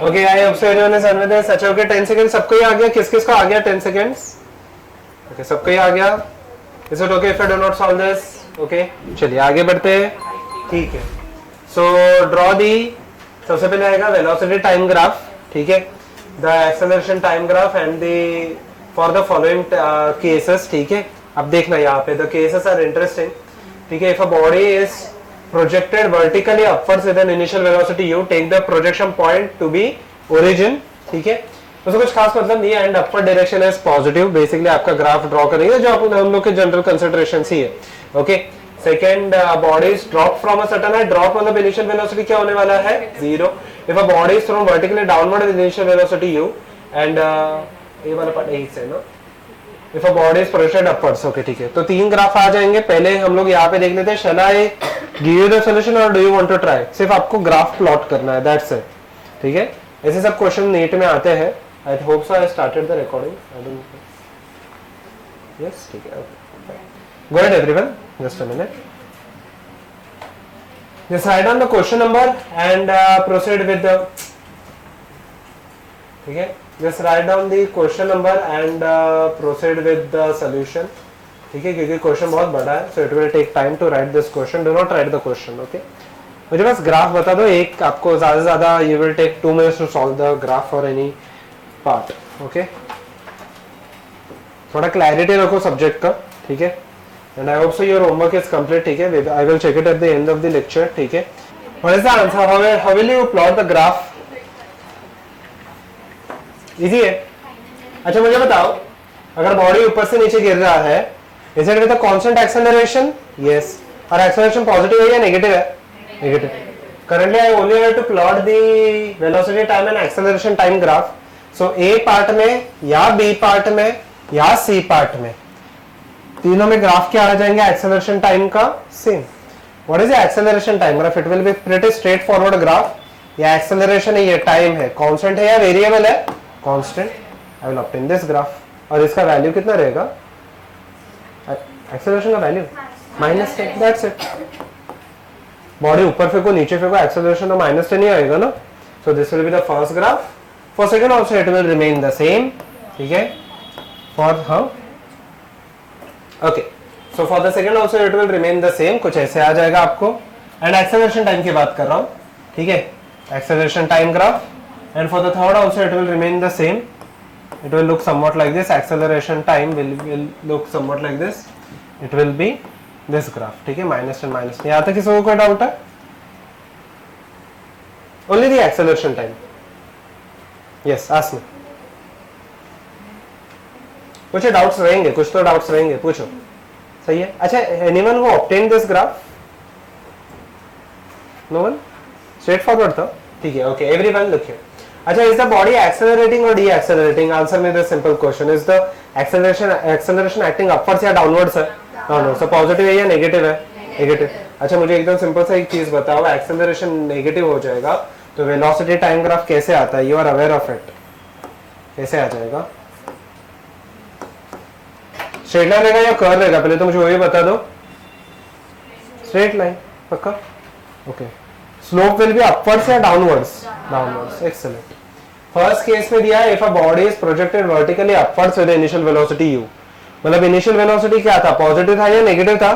Okay I hope so everyone is on with such okay 10 second सबको ही आ गया किस किस को आ गया 10 सेकंड्स ओके सबको ही आ गया is it okay if I do not solve this okay चलिए आगे बढ़ते हैं ठीक है सो ड्रॉ दी सबसे पहले आएगा वेलोसिटी टाइम ग्राफ ठीक है the acceleration time graph and the for the following cases ठीक है अब देखना यहाँ पे द केसेस आर इंटरेस्टिंग ठीक है if a body is projected vertically upwards with an initial velocity u take the projection point to be origin ठीक है उसको कुछ खास मतलब नहीं है and upper direction is positive basically आपका ग्राफ ड्रॉ करेंगे जो हम लोग के जनरल कंसीडरेशन ही है okay second bodies drop from a certain height drop मतलब इनिशियल वेलोसिटी क्या होने वाला है 0 if a body is thrown vertically downward with initial velocity u and ये वाला पार्ट यही से ना if a body is projected upwards okay ठीक है तो तीन ग्राफ आ जाएंगे पहले हम लोग यहाँ पे देख लेते हैं shall I give you the solution और do you want to try सिर्फ आपको ग्राफ प्लॉट करना है दैट्स इट ठीक है ऐसे सब क्वेश्चन नीट में आते हैं आई hope so I started the recording I don't yes ठीक है go ahead everyone just a minute just write down the question number and proceed with the ठीक है just write down the question number and proceed with the solution ठीक है क्योंकि question बहुत बड़ा है so it will take time to write this question do not write the question okay मुझे बस ग्राफ बता दो एक आपको ज्यादा से ज्यादा you will take 2 minutes to solve the graph for any part okay थोड़ा क्लैरिटी रखो सब्जेक्ट का ठीक है and I hope so your homework is complete ठीक है I will check it at the end of the lecture ठीक है what is the answer how will you plot the graph easy है अच्छा मुझे बताओ अगर बॉडी ऊपर से नीचे गिर रहा है is it with a constant acceleration yes और एक्सेलरेशन पॉजिटिव है या नेगेटिव है negative currently I only have to plot the velocity time and acceleration time graph so A part में या बी पार्ट में या सी पार्ट में तीनों में ग्राफ क्या आ जाएंगे एक्सेलरेशन टाइम का same what is the acceleration time graph it will be pretty straight forward graph या एक्सेलरेशन है ये टाइम है कांस्टेंट है या वेरिएबल है constant I will obtain this graph और इसका वैल्यू कितना रहेगा एक्सेलरेशन का वैल्यू -10 दैट्स इट बॉडी ऊपर फेंको नीचे फेंको एक्सेलरेशन तो -10 ही आएगा ना so this will be the first graph for second also it will remain the same ठीक है for how okay so for the second also it will remain the same कुछ ऐसे आ जाएगा आपको एंड एक्सेलरेशन टाइम की बात कर रहा हूं ठीक है acceleration time graph and for the third also it will remain the same it will look somewhat like this acceleration time will look somewhat like this it will be this graph ठीक है -10 यहाँ तक किसी को कोई doubt है only the acceleration time yes ask me कुछ doubts रहेंगे कुछ तो डाउट्स रहेंगे पूछो सही है अच्छा anyone who obtained this graph no one straight forward था ठीक है okay everyone look here अच्छा is the body accelerating or deaccelerating answer me this simple question is the acceleration acting upwards या downwards है downwards so positive है या negative है negative अच्छा मुझे एकदम सिंपल सा एक चीज बताओ एक्सेलरेशन नेगेटिव हो जाएगा तो वेलोसिटी टाइम ग्राफ कैसे आता है you are aware of it कैसे आ जाएगा स्ट्रेट लाइन रहेगा या कर्व रहेगा पहले तो मुझे वही बता दो स्ट्रेट लाइन पक्का okay slope will be upwards या downwards downwards excellent first case में दिया है if a body is projected vertically upwards with initial velocity u मतलब इनिशियल वेलोसिटी क्या था पॉजिटिव था या नेगेटिव था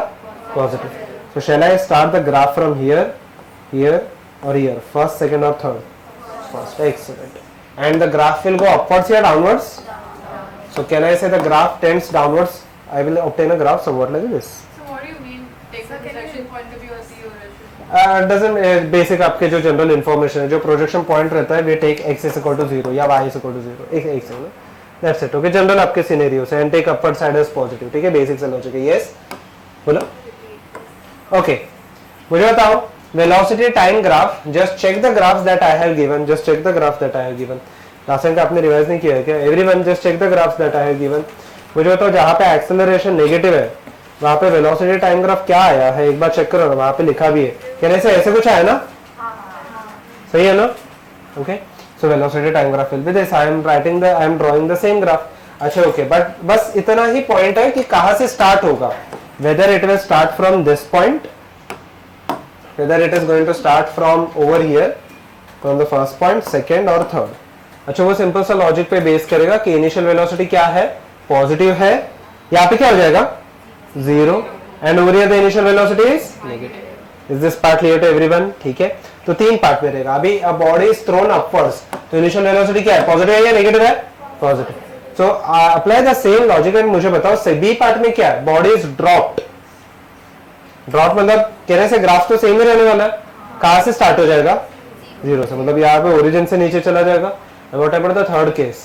positive so shall I start the graph from here here और हियर फर्स्ट सेकंड और third first excellent and the graph will go upwards या downwards so can I say the graph tends downwards I will obtain a graph somewhat like this doesn't basic आपके जो general information है जो projection point रहता है we take x is equal to 0 या y is equal to 0 एक एक से दैट्स इट ओके जनरल आपके सिनेरियो से and take upward side as positive ठीक है बेसिक से लॉजिक है यस बोलो ओके मुझे बताओ velocity time graph just check the graphs that I have given just check the graph that I have given last time आपने revise नहीं किया है क्या everyone just check the graphs that I have given मुझे बताओ जहां पे acceleration negative है वहां पे वेलोसिटी टाइम ग्राफ क्या आया है एक बार चेक करो ना वहां पे लिखा भी है कहने से ऐसे कुछ आया ना सही है ना okay so velocity time graph will be this I am drawing the same graph अच्छा ओके बट बस इतना ही पॉइंट है कि कहां से स्टार्ट होगा whether it will start from this point whether it is going to start from over here from the first point, second और third. अच्छा, वो सिंपल सा लॉजिक पे बेस करेगा कि इनिशियल वेलोसिटी क्या है, पॉजिटिव है, यहाँ पे क्या हो जाएगा 0 and over here the initial velocity is negative. Is this part clear to everyone? ठीक है, तो 3 पार्ट में रहेगा। अभी a body is thrown upwards, तो इनिशियल वेलोसिटी क्या है, पॉजिटिव है या नेगेटिव है, positive. So apply the same logic and मुझे बताओ बी पार्ट में क्या है, बॉडी इज ड्रॉप्ड। ड्रॉप मतलब कहने से ग्राफ तो सेम ही रहने वाला है, कहां से स्टार्ट हो जाएगा 0 से, मतलब यहाँ पे ओरिजिन से नीचे चला जाएगा। What about the third case,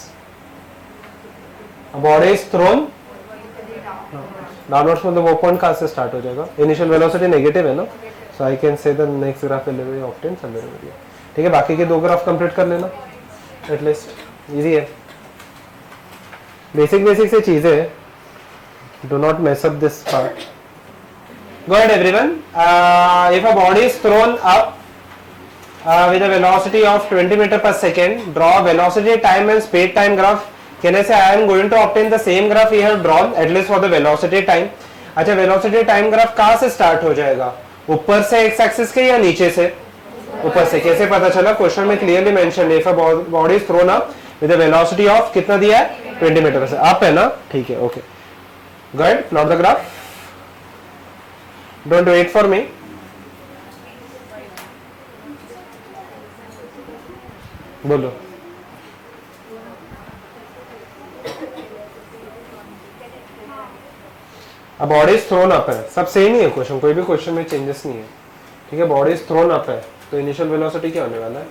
body is throne downwards, मतलब वो पॉइंट कहां से स्टार्ट हो जाएगा, इनिशियल वेलोसिटी नेगेटिव है ना, so I can say the next graph will be obtain somewhere over here. ठीक है, बाकी के 2 ग्राफ कंप्लीट कर लेना एटलीस्ट, इजी है, बेसिक से चीजें, do not mess up this part. Go ahead everyone. If a body is thrown up with a velocity of 20 meter per second, draw velocity, time and speed time graph. कहने से I am going to obtain the same graph we have drawn at least for the velocity time. अच्छा, velocity time graph कहाँ से start हो जाएगा, ऊपर से x axis के या नीचे से, ऊपर से। कैसे पता चला, क्वेश्चन में क्लियरली मेंशन है, if a body is thrown up with a velocity of कितना दिया है 20 मीटर से, अप है ना, ठीक है, okay. Go ahead, plot the graph. Don't wait for me. बोलो। अब बॉडी इज थ्रोन अप है, सब सेम ही है क्वेश्चन, कोई भी क्वेश्चन में चेंजेस नहीं है। ठीक है, बॉडी इज थ्रोन अप है, तो इनिशियल वेलोसिटी क्या होने वाला है,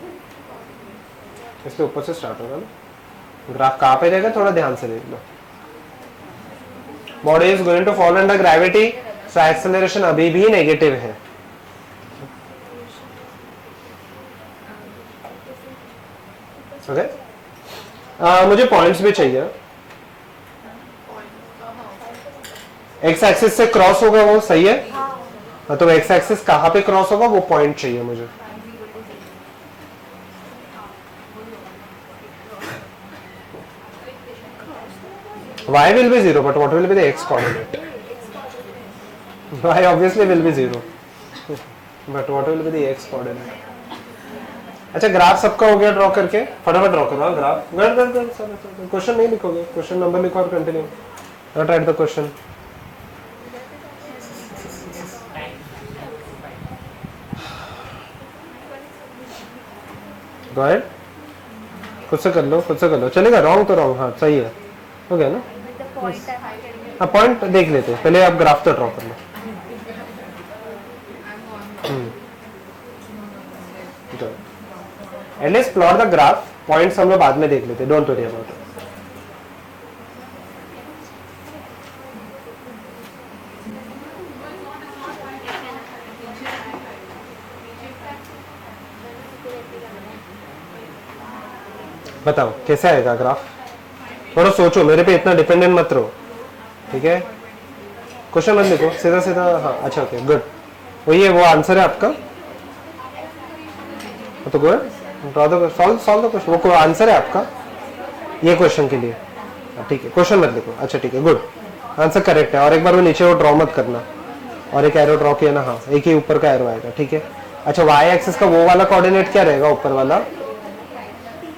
इसलिए ऊपर से स्टार्ट होगा ना। ग्राफ कहाँ पे जाएगा, थोड़ा ध्यान से देख लो। Body is going to fall under gravity, so acceleration अभी भी नेगेटिव है। ओके, मुझे पॉइंट्स भी चाहिए। एक्स एक्सिस से क्रॉस होगा वो, सही है, तो एक्स एक्सिस कहां पे क्रॉस होगा वो पॉइंट चाहिए मुझे। y will be 0 but what will be the x coordinate? y obviously will be 0 but what will be the x coordinate? अच्छा, ग्राफ सबका हो गया ड्रॉ करके, फटाफट ड्रॉ करो ग्राफ। क्वेश्चन नहीं लिखोगे, क्वेश्चन नंबर लिखो और continue, not right the question. Go ahead, खुद से कर लो, खुद से कर लो, चलेगा। रॉन्ग तो रॉन्ग, हाँ सही है, हो गया ना। हाँ, पॉइंट देख लेते हैं, पहले आप ग्राफ तो ड्रॉ कर लो। At least plot the graph, points हम लोग बाद में देख लेते हैं, डोंट वरी अबाउट इट। बताओ कैसे आएगा ग्राफ, थोड़ा सोचो, मेरे पे इतना डिपेंडेंट मत रहो, ठीक है। क्वेश्चन मत लिखो, सीधा सीधा, हाँ अच्छा ओके गुड, वही है, वो आंसर है आपका, तो गुड, सॉल्व द क्वेश्चन, वो आंसर है आपका ये क्वेश्चन के लिए, ठीक है। क्वेश्चन मत लिखो, अच्छा ठीक है, गुड, आंसर करेक्ट है। और एक बार वो नीचे वो ड्रॉ मत करना, और एक एरो ड्रॉ किया ना, हाँ एक ही ऊपर का एरो आएगा, ठीक है। अच्छा, वाई एक्सिस का वो वाला कोऑर्डिनेट क्या रहेगा, ऊपर वाला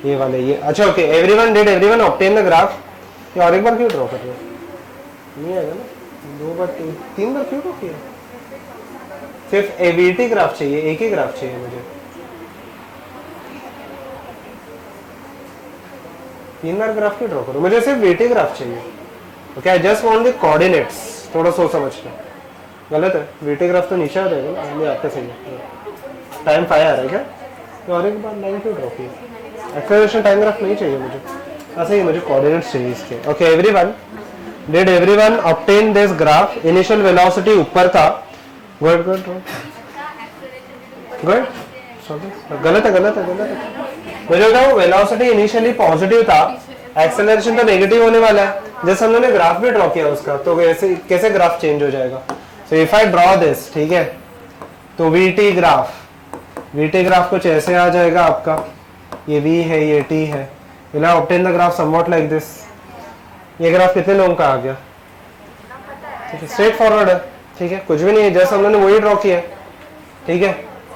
ये वाले, ये अच्छा okay. Everyone did everyone obtain the graph, ये और एक बार क्यों ड्रॉ कर रहे हो, नहीं आएगा ना, 2 बार 3 बार क्यों ड्रॉ किया, सिर्फ एवीटी ग्राफ चाहिए, एक ही ग्राफ चाहिए मुझे, 3 बार ग्राफ क्यों ड्रॉ करो, मुझे सिर्फ वीटी ग्राफ चाहिए, okay. I just want the coordinates, थोड़ा सोच समझना, गलत है, वीटी ग्राफ तो नीचे आ जाएगा ना, आपका सही है। टाइम 5 आ रहा है क्या, तो और एक बार लाइन क्यों ड्रॉ की, एक्सेलरेशन टाइम ग्राफ नहीं चाहिए मुझे, ऐसे ही मुझे कोऑर्डिनेट्स चाहिए इसके, okay. Everyone did everyone obtain this graph, initial velocity ऊपर था, गुड गुड गुड, गलत है गलत है गलत है, मुझे बताओ वेलोसिटी इनिशियली पॉजिटिव था, एक्सेलरेशन तो नेगेटिव होने वाला है, जैसे हमने ग्राफ भी ड्रॉ किया उसका, तो कैसे ग्राफ चेंज हो जाएगा। So if I draw this, ठीक है, तो वीटी ग्राफ कुछ ऐसे आ जाएगा आपका, ये v है, ये t है, will I obtain the graph somewhat like this. ये ग्राफ कितने लोगों का आ गया, ठीक है, स्ट्रेट फॉरवर्ड है, ठीक है, कुछ भी नहीं है, जैसे हमने वही ड्रॉ किया है, ठीक है।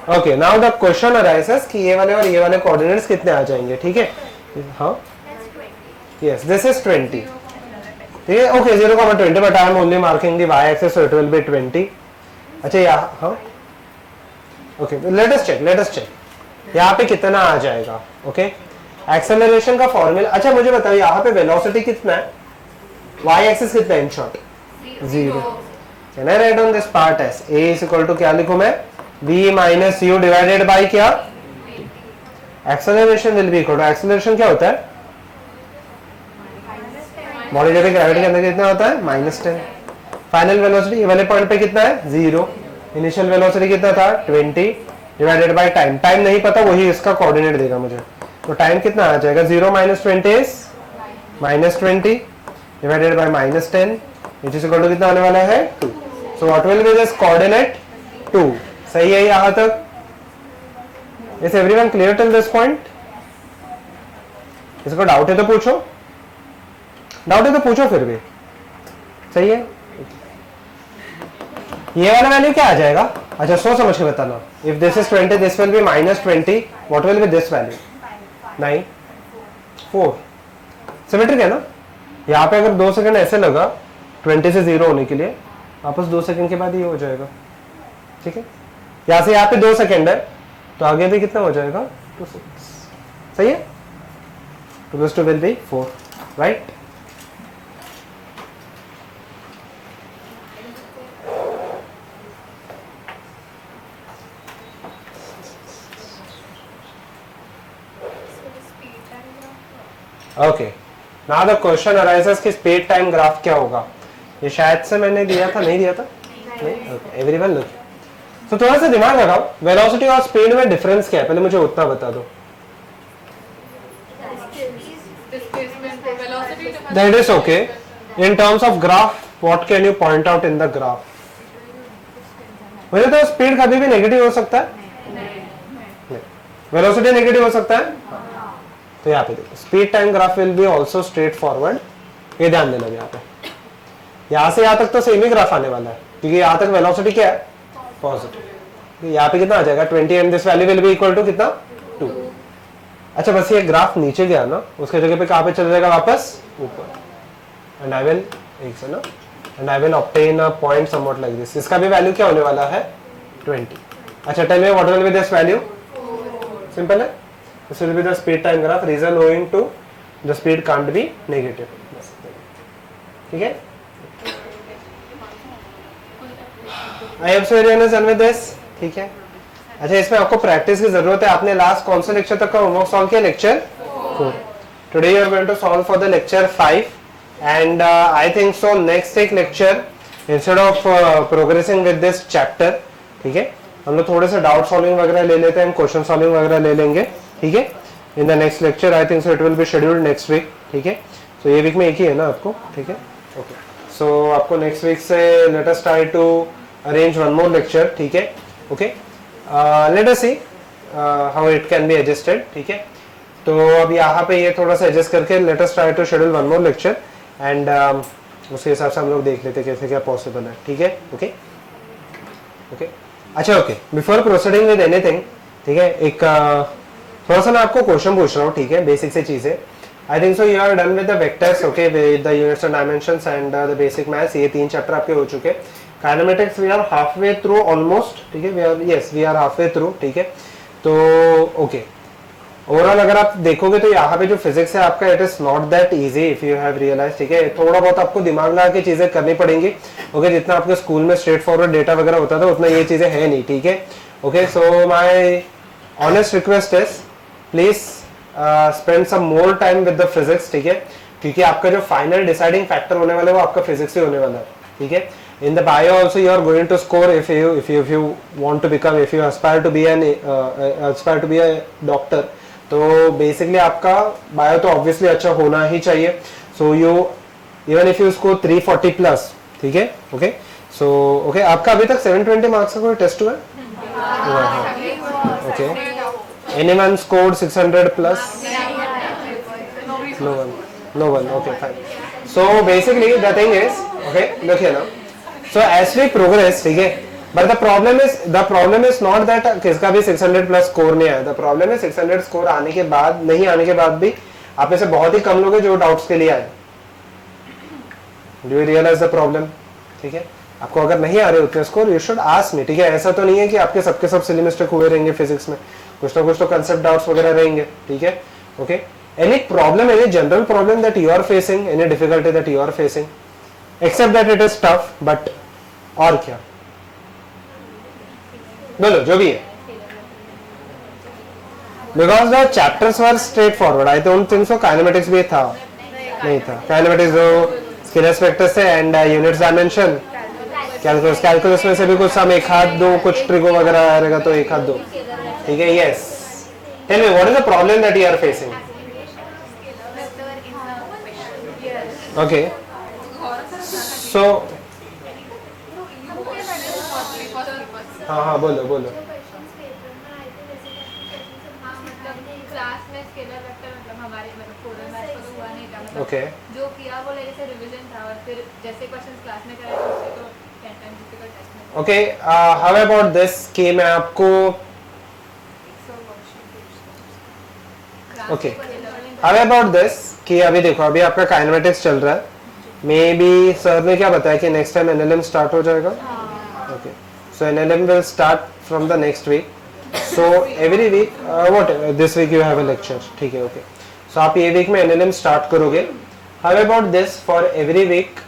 Okay now the question arises कि ये वाले और ये वाले कोऑर्डिनेट्स कितने आ जाएंगे, ठीक है। हाँ यस दिस इज 20, ठीक है। Okay 0,20 but I am only marking the y axis so it will be 20। अच्छा यहाँ हाँ ओके लेट अस चेक यहाँ पे कितना आ जाएगा। ओके एक्सेलरेशन का फॉर्मूला, अच्छा मुझे बताओ यहाँ पे वेलोसिटी कितना है, वाई एक्सिस कितना है in short 0। Can I write on this part S A is equal to क्या लिखूं मैं, v minus u divided by क्या, acceleration will be equal to, acceleration क्या होता है, बॉडी जब ग्रेविटी के अंदर कितना होता है -10। फाइनल वेलोसिटी ये वाले पॉइंट पे कितना है 0, इनिशियल वेलोसिटी कितना था 20 डिवाइडेड बाय टाइम, टाइम नहीं पता वही इसका कोऑर्डिनेट देगा मुझे, तो टाइम कितना आ जाएगा 0 minus 20 is -20 divided by -10 which is equal to कितना आने वाला है 2। So what will be this coordinate 2। सही है यहां तक, is everyone clear till this point. इसको डाउट है तो पूछो, डाउट है तो पूछो फिर भी, सही है। ये वाला वैल्यू क्या आ जाएगा, अच्छा सोच समझ के बताना, if this is 20 this will be -20 what will be this value 9 4। Symmetric है ना, यहाँ पे अगर 2 सेकंड ऐसे लगा 20 से 0 होने के लिए, वापस 2 सेकंड के बाद ये हो जाएगा, ठीक है। यहाँ से यहाँ पे 2 सेकंड है तो आगे भी कितना हो जाएगा 2 6, सही है। 2 + 2 will be 4 right. Okay now the question arises कि स्पीड टाइम ग्राफ क्या होगा। ये शायद से मैंने दिया था, नहीं दिया था, नहीं ओके एवरीवन लुक। तो थोड़ा सा दिमाग लगाओ, वेलोसिटी और स्पीड में डिफरेंस क्या है, पहले मुझे उतना बता दो। That is okay. In terms of graph what can you point out in the graph. मुझे तो स्पीड कभी भी नेगेटिव हो सकता है, वेलोसिटी नेगेटिव हो सकता है, तो यहाँ पे देखो speed time graph will B also straight forward, ये ध्यान देना। यहाँ पे यहाँ से यहाँ तक तो सेम ही ग्राफ आने वाला है क्योंकि यहाँ तक वेलोसिटी क्या है पॉजिटिव, यहाँ पे कितना आ जाएगा 20 and this value will be equal to कितना 2। अच्छा बस ये ग्राफ नीचे गया ना, उसके जगह पे कहाँ पे चला जाएगा वापस ऊपर, एंड आई विल एक से ना and I will obtain a point somewhat like this. इसका भी वैल्यू क्या होने वाला है 20। अच्छा tell me what will be this value, simple है, this will be the speed time graph, reason owing to the speed can't be negative, ठीक है। I hope so everyone is done with this, ठीक है। अच्छा इसमें आपको practice की जरूरत है, आपने लास्ट कौन से लेक्चर तक का होमवर्क सॉल्व किया, lecture 4। Today you are going to solve for the lecture 5 and I think so next एक lecture instead of progressing with this chapter, ठीक है, हम लोग थोड़े से डाउट सॉल्विंग वगैरह ले लेते हैं, क्वेश्चन सॉल्विंग वगैरह ले लेंगे, ठीक है। In the next lecture I think so it will be scheduled next week, ठीक है। सो ये वीक में एक ही है ना आपको, ठीक है, ओके। सो आपको नेक्स्ट वीक से let us try to arrange one more lecture, ठीक है, okay. Let us see how it can be adjusted, ठीक है। तो अब यहाँ पे ये थोड़ा सा एडजस्ट करके let us try to schedule one more lecture and उसके हिसाब से हम लोग देख लेते कैसे क्या पॉसिबल है, ठीक है, ओके ओके। अच्छा okay before proceeding with anything, ठीक है, एक थोड़ा सा मैं आपको क्वेश्चन पूछ रहा हूँ, ठीक है, बेसिक से चीजें। I think so you are done with the vectors, okay, with the units and dimensions and the basic maths, ये 3 चैप्टर आपके हो चुके। Kinematics we are half way through almost, ठीक है, we are half way through, ठीक है। तो okay overall अगर आप देखोगे तो यहाँ पे जो फिजिक्स है आपका it is not that easy if you have realise, ठीक है। थोड़ा बहुत आपको दिमाग लगा के चीजें करनी पड़ेंगी, ओके। जितना आपके स्कूल में स्ट्रेट फॉरवर्ड डेटा वगैरह होता था उतना ये चीजें है नहीं, ठीक है, okay. So my honest request is please spend some more time with the physics, ठीक है, क्योंकि आपका जो फाइनल डिसाइडिंग फैक्टर होने वाला है वो आपका फिजिक्स ही होने वाला है, ठीक है। In the bio also you are going to score if you want to become, if you aspire to be a doctor, तो बेसिकली आपका बायो तो ऑब्वियसली अच्छा होना ही चाहिए। So you even if you score 340 plus, ठीक है, okay. So okay आपका अभी तक 720 मार्क्स का कोई टेस्ट हुआ है, okay. Anyone scored 600 plus? No one. Okay, fine. So basically the thing is, okay, look here now. So as we progress, ठीक है, but the problem is not that किसका भी 600 प्लस स्कोर नहीं आया. द प्रॉब्लम है 600 score आने के बाद, नहीं आने के बाद भी आप में से बहुत ही कम लोग हैं जो डाउट्स के लिए आए. Do you realise the problem? ठीक है, आपको अगर नहीं आ रहे उतने score, you should ask me. ठीक है, ऐसा तो नहीं है कि आपके सबके सब सिली मिस्टेक हुए रहेंगे फिजिक्स में, कुछ ना कुछ तो कंसेप्ट डाउट्स वगैरह रहेंगे. ठीक है, okay. Any problem, any general problem that you are facing, any difficulty that you are facing, except that it is tough, but और क्या? बोलो जो भी है. Because the chapters were straightforward. I don't think so kinematics भी था, नहीं था. काइनेमेटिक्स जो स्केलर्स वेक्टर्स है एंड यूनिट्स डायमेंशन, कैलकुलस में से भी कुछ हम एक हाथ दो, कुछ ट्रिगो वगैरह आएगा तो एक हाथ दो. ठीक है, yes. Tell me what is the problem that you are facing? Okay, so हाँ हाँ बोलो बोलो. ओके, जो किया वो लेके से रिवीजन था और फिर जैसे क्वेश्चंस क्लास में कराए उससे तो 10 टाइम्स डिफिकल्ट टेस्ट में. ओके, हाउ अबाउट दिस कि मैं आपको, ओके, हाउ अबाउट दिस कि अभी देखो, अभी आपका काइनेमेटिक्स चल रहा है. मे बी सर ने क्या बताया कि नेक्स्ट टाइम एनएलएम स्टार्ट हो जाएगा. Okay, so NLM will start from the next week. So every week, what this week you have a lecture. ठीक है, ओके. सो आप ये वीक में एनएलएम स्टार्ट करोगे. How about this, for every week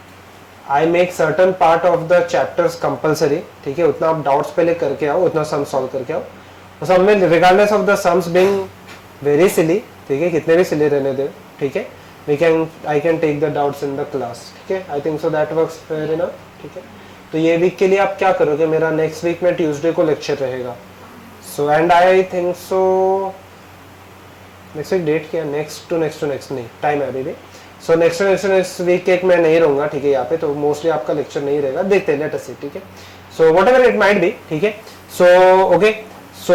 I make certain part of the chapters compulsory. ठीक है, उतना आप डाउट्स पहले करके आओ, उतना सम सॉल्व करके आओ. सम में regardless of the sums being very silly, ठीक है, कितने भी सिली रहने दे. ठीक है, I can take the doubts in the class. ठीक है, I think so that works fair enough. ठीक है, तो ये वीक के लिए आप क्या करोगे, मेरा नेक्स्ट वीक में ट्यूसडे को लेक्चर रहेगा. So and I think so next week date क्या, नेक्स्ट टू नेक्स्ट नहीं, टाइम है अभी भी. सो नेक्स्ट वीक एक मैं नहीं रहूंगा. ठीक है, यहाँ पे तो मोस्टली आपका लेक्चर नहीं रहेगा, देखते हैं, लेट अस सी. ठीक है, so whatever it might be. ठीक है, so okay, so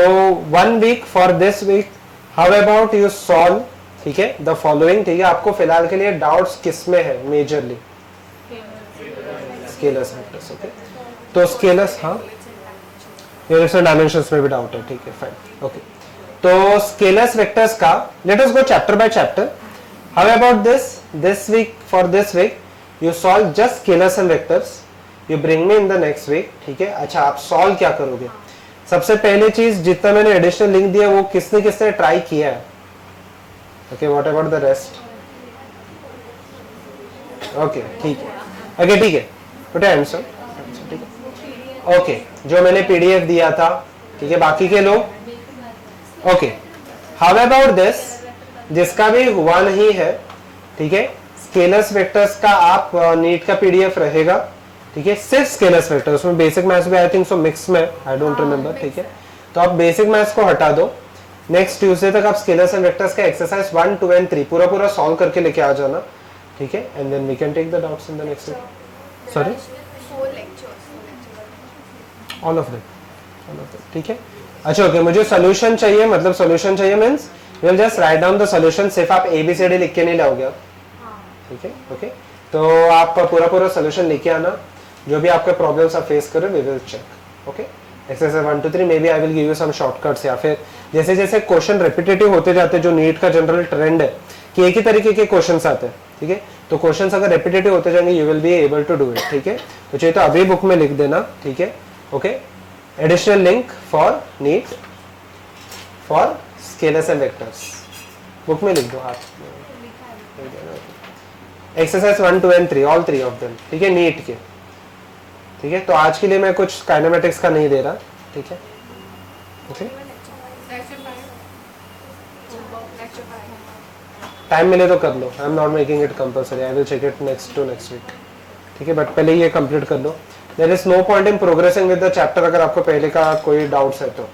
1 week for this week. How about you solve, ठीक है, द फॉलोइंग. ठीक है, आपको फिलहाल के लिए डाउट्स किस में है मेजरली? Scalars vectors. ओके, तो स्केलर्स, हाँ, यूनिट्स एंड डायमेंशंस में भी डाउट है. ठीक है, फाइन. ओके, तो स्केलर्स वेक्टर्स का let us go chapter by chapter. How about this week, for this week you solve just scalars and vectors. You bring me in the next week. ठीक है, अच्छा आप solve क्या करोगे? सबसे पहली चीज, जितना मैंने एडिशनल लिंक दिया वो किसने किसने ट्राई किया है? Okay, what about the rest? Okay, ठीक है. ओके, ठीक है, गुड आंसर. ठीक है, ओके, जो मैंने पीडीएफ दिया था. ठीक है, बाकी के लोग. ओके, हाउ अबाउट दिस, जिसका भी हुआ नहीं है. ठीक है, स्केलर्स वेक्टर्स का आप नीट का पीडीएफ रहेगा. ठीक है, सिर्फ स्केलर्स वेक्टर्स, उसमें बेसिक मैथ्स भी आई थिंक सो मिक्स में, आई डोंट रिमेंबर. ठीक है, तो आप बेसिक मैथ्स को हटा दो. नेक्स्ट ट्यूसडे तक आप स्केलर्स एंड वेक्टर्स का एक्सरसाइज 1, 2 एंड 3 पूरा सॉल्व करके लेके आ जाना. ठीक है, and then we can take the doubts in the next week. Sorry, 4 lectures. All of them. ठीक है, अच्छा ओके, मुझे सोल्यूशन चाहिए. मतलब सोल्यूशन चाहिए means you will just write down the solution. सिर्फ आप एबीसीडी लिख के नहीं लाओगे आप. ठीक है, ओके, तो आप पूरा सोल्यूशन लेके आना. जो भी आपके प्रॉब्लम्स आप फेस कर रहे हो we will check. Okay, exercise 1, 2, 3 maybe I will give you some shortcuts, या फिर जैसे जैसे क्वेश्चन रिपीटेटिव होते जाते हैं, जो नीट का जनरल ट्रेंड है कि एक ही तरीके के क्वेश्चंस आते हैं. ठीक है, तो क्वेश्चंस अगर रिपीटेटिव होते जाएंगे you will be able to do it. ठीक है, तो चाहिए तो अभी बुक में लिख देना. ठीक है, okay, additional link for NEET for scalars and vectors book में लिख दो आप. Exercise 1, 2 and 3, all 3 of them. ठीक है, नीट के. ठीक है, तो आज के लिए मैं कुछ काइनेमेटिक्स का नहीं दे रहा. ठीक है, ओके, टाइम मिले तो कर लो. I am not making it compulsory, I will check it next week. ठीक है, बट पहले ये कंप्लीट कर लो. There is no point in progressing with the chapter अगर आपको पहले का कोई डाउट्स है तो.